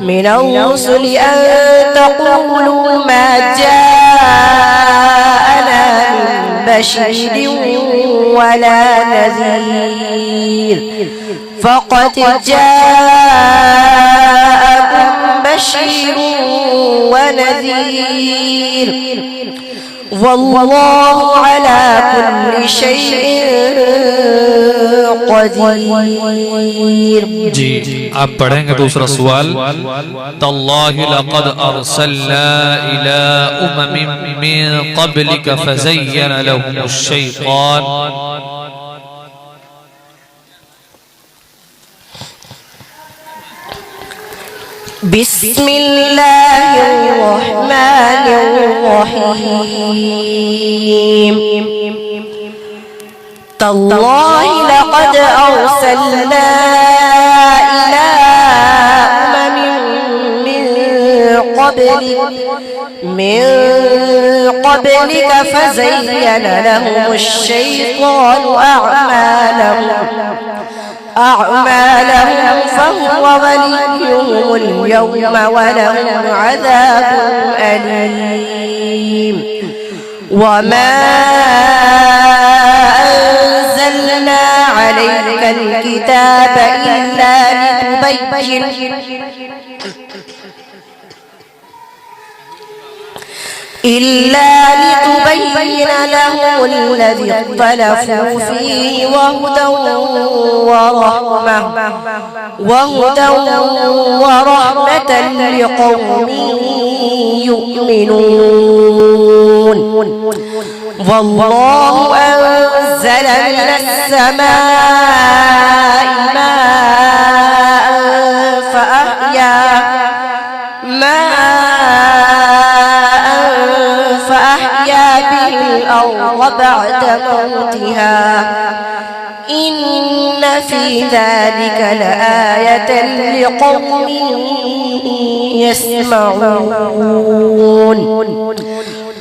Speaker 1: من الرسل أن تقولوا ما جاءنا من بشير ولا نذير فقد جاءكم بشير ونذير والله على كل شيء قدير.
Speaker 2: जी आप पढ़ेंगे दूसरा सवाल. तल्लाहि लक़द अरसलना इला उममिन मिन क़ब्लिक फ़ज़य्यन लहुमुश्शैतान.
Speaker 1: बिस्मिल्लाहिर्रहमानिर्रहीम. तल्लाहि लक़द अरसलना इला उममिन मिन क़ब्लिक फ़ज़य्यन लहुमुश्शैतान أعمالهم فهو وليهم اليوم ولهم عذاب أليم. وما أنزلنا عليك الكتاب إلا لتبين لهم الذي اختلفوا فيه وهدى ورحمة لقوم يؤمنون. والله أنزل من السماء ماء فأحيا به الأرض بعد موتها إن في ذلك لآية لقوم يسمعون.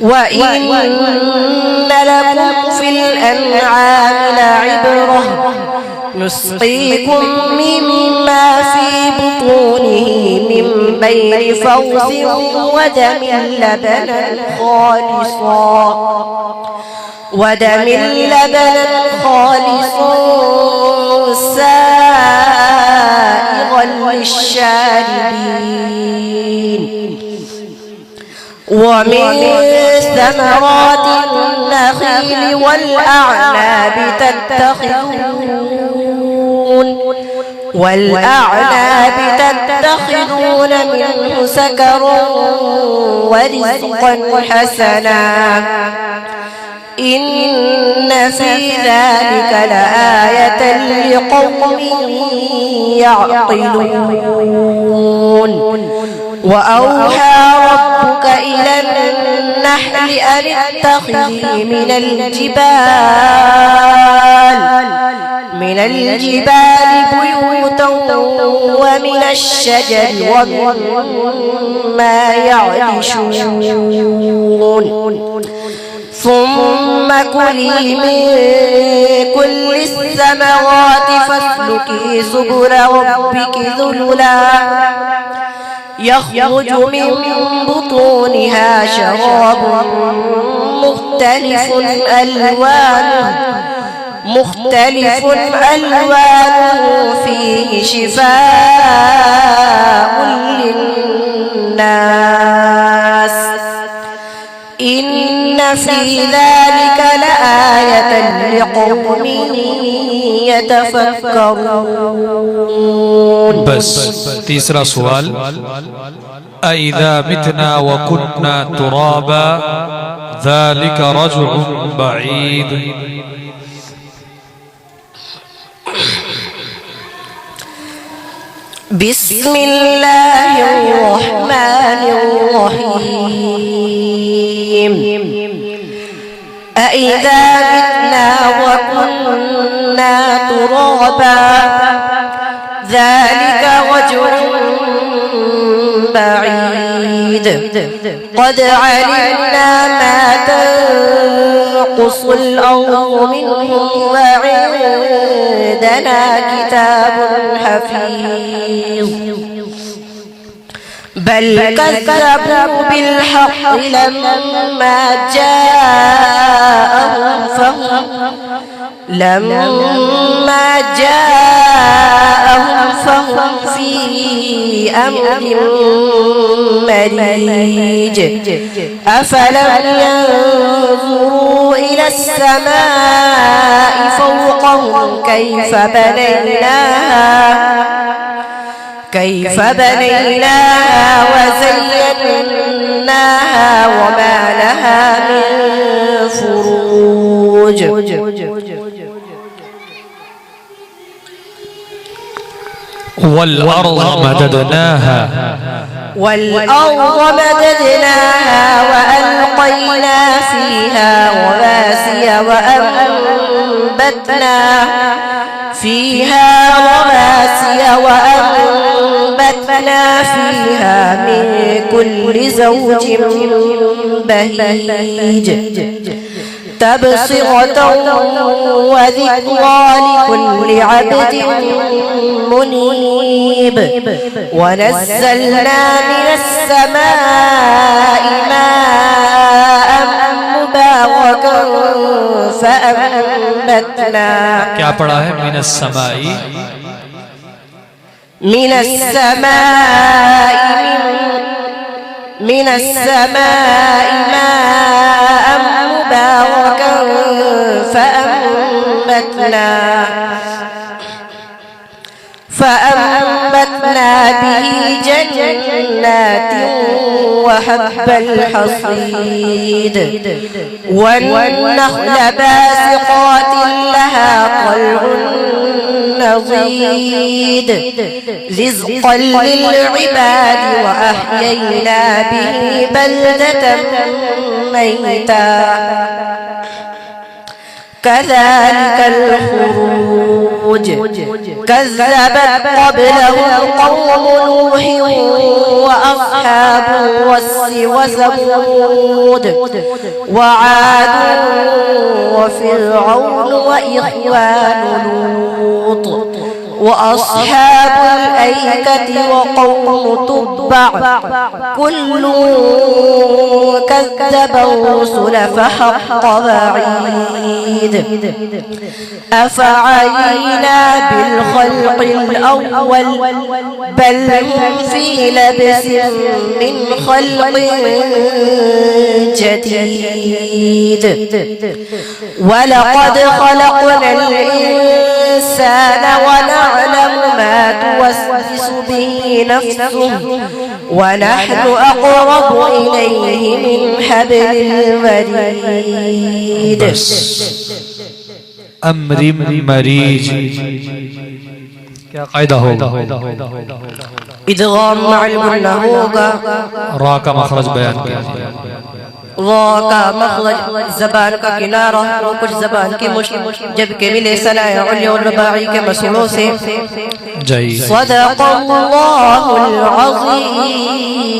Speaker 1: وإن لكم في الأنعام لعبرة نسقيكم مما في بطونه من بين فوز ودم لبنا خالصا سائغا للشاربين. ومن ثمرات النخيل والأعناب تتخذون منه سكرا ورزقا حسنا إن في ذلك لآية لقوم يعقلون. وأوحى ربك إلى النحل أن اتخذي من الجبال بيوتا ومن الشجر ومما يعرشون. ثم كلي من كل الثمرات فاسلكي سبل ربك ذللا يخرج من بطونها شراب مختلف ألوانه فيه شفاء للناس إن في ذلك لآية لقوم يتفكرون.
Speaker 2: बस तीसरा सवाल. أإذا متنا وكنا ترابا ذلك رجع بعيد.
Speaker 1: بسم الله الرحمن الرحيم. أإذا متنا وكنا ترابا ذلك رجع بعيد. قد علمنا ما تنقص الأرض منهم وعندنا كتاب حفيظ. بل كذبوا بالحق لما جاءهم فهم في أمر مريج أفلم ينظروا إلى السماء فوقهم كيف بنيناها وزيناها وما لها من فروج
Speaker 2: والأرض مددناها
Speaker 1: وألقينا فيها رواسي وأنبتنا فيها من كل زوج بهيج تبصرة وذكرى لكل عبد منيب ونزلنا من السماء ماء مباركا فأنبتنا
Speaker 2: क्या पढ़ा है
Speaker 1: من السماء ماء مباركا فأنبتنا به جنات وحب الحصيد والنخل باسقات لها طلع نضيد رزقا للعباد وأحيينا به بلدة ميتا كذلك الخروج كذبت قبلهم قوم نوح وأصحاب الرس وثمود وعاد وفرعون وإخوان لوط وأصحاب الأيكة وقوم تبع كل كذب الرسل فحق وعيد أفعينا بالخلق الأول بل هم في لبس من خلق جديد ولقد خلقنا الإنسان ونعلم ما توسوس به نفسه ونحن أقرب إليه من حبل الوريد
Speaker 2: अम्र मरीज क्या कायदा होगा
Speaker 1: इदगाम मालूम होगा
Speaker 2: रा का मखरज बयान किया
Speaker 1: रा का मखरज ज़बान का किनारा और कुछ ज़बान की मुश्किल जबकि मिले सनाए और रबाई के मसूलों से
Speaker 2: जय
Speaker 1: सदक़ल्लाहुल अज़ीम।